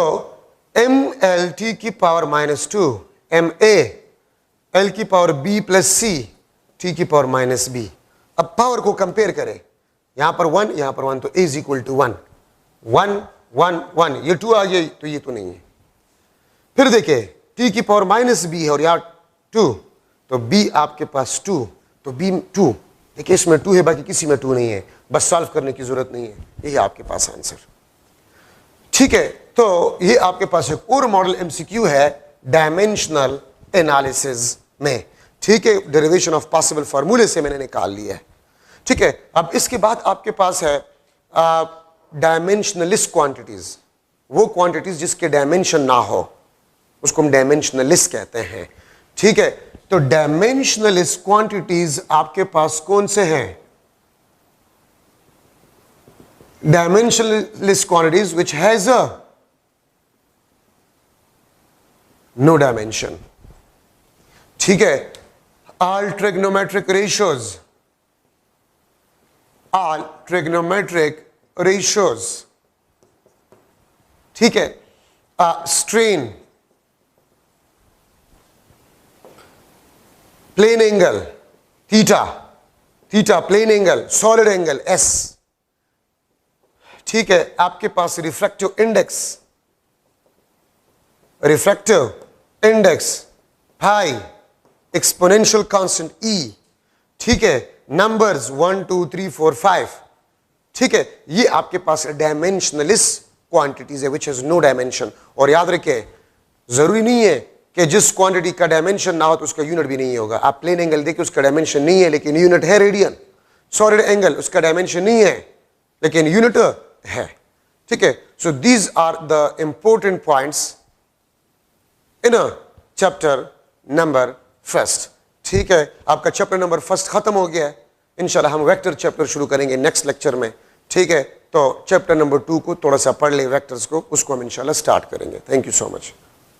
mlt की पावर -2, ma, l की power b plus c, t की पावर -b। अब पावर को कंपेयर करें, यहां पर 1, यहां पर 1, तो a इज इक्वल टू 1 1 1 1, ये 2 आ गई तो ये तो नहीं है। फिर देखिए t की पावर -b है और यहां 2, तो b आपके पास 2, तो b 2, देखिए इसमें 2 है, बाकी किसी में 2 नहीं है, बस सॉल्व करने की जरूरत नहीं है, यही आपके पास आंसर। ठीक है, तो ये आपके पास एक और मॉडल एमसीक्यू है डायमेंशनल एनालिसिस में। ठीक है, डेरिवेशन ऑफ पॉसिबल फार्मूले से मैंने निकाल लिया है। ठीक है, अब इसके बाद आपके पास है डायमेंशनलिस्ट क्वांटिटीज, वो क्वांटिटीज जिसके डायमेंशन ना हो उसको हम डायमेंशनलिस्ट कहते हैं। ठीक है, तो डायमेंशनलिस्ट क्वांटिटीज आपके पास कौन से हैं, dimensionless quantities which has a no dimension। ठीक है, all trigonometric ratios, all trigonometric ratios। ठीक है, strain, plane angle theta, theta plane angle, solid angle s। ठीक है, आपके पास रिफ्रैक्टिव इंडेक्स, रिफ्रैक्टिव इंडेक्स पाई, एक्सपोनेंशियल कांस्टेंट ई। ठीक है, नंबर्स 1 2 3 4 5। ठीक है, ये आपके पास डायमेंशनलिस्ट क्वांटिटीज है विच हैज नो डायमेंशन। और याद रखिए जरूरी नहीं है कि जिस क्वांटिटी का डायमेंशन ना हो तो उसका यूनिट भी नहीं होगा। आप प्लेन एंगल देखिए उसका डायमेंशन नहीं है लेकिन यूनिट है रेडियन, सॉलिड एंगल उसका डायमेंशन नहीं है लेकिन यूनिट है। ठीक है, so these are the important points in chapter number 1। ठीक है, आपका चैप्टर नंबर 1 खत्म हो गया है। इंशाल्लाह हम वेक्टर चैप्टर शुरू करेंगे नेक्स्ट लेक्चर में। ठीक है, तो चैप्टर नंबर 2 को थोड़ा सा पढ़ ले, वेक्टर्स को, उसको हम इंशाल्लाह स्टार्ट करेंगे। Thank you so much.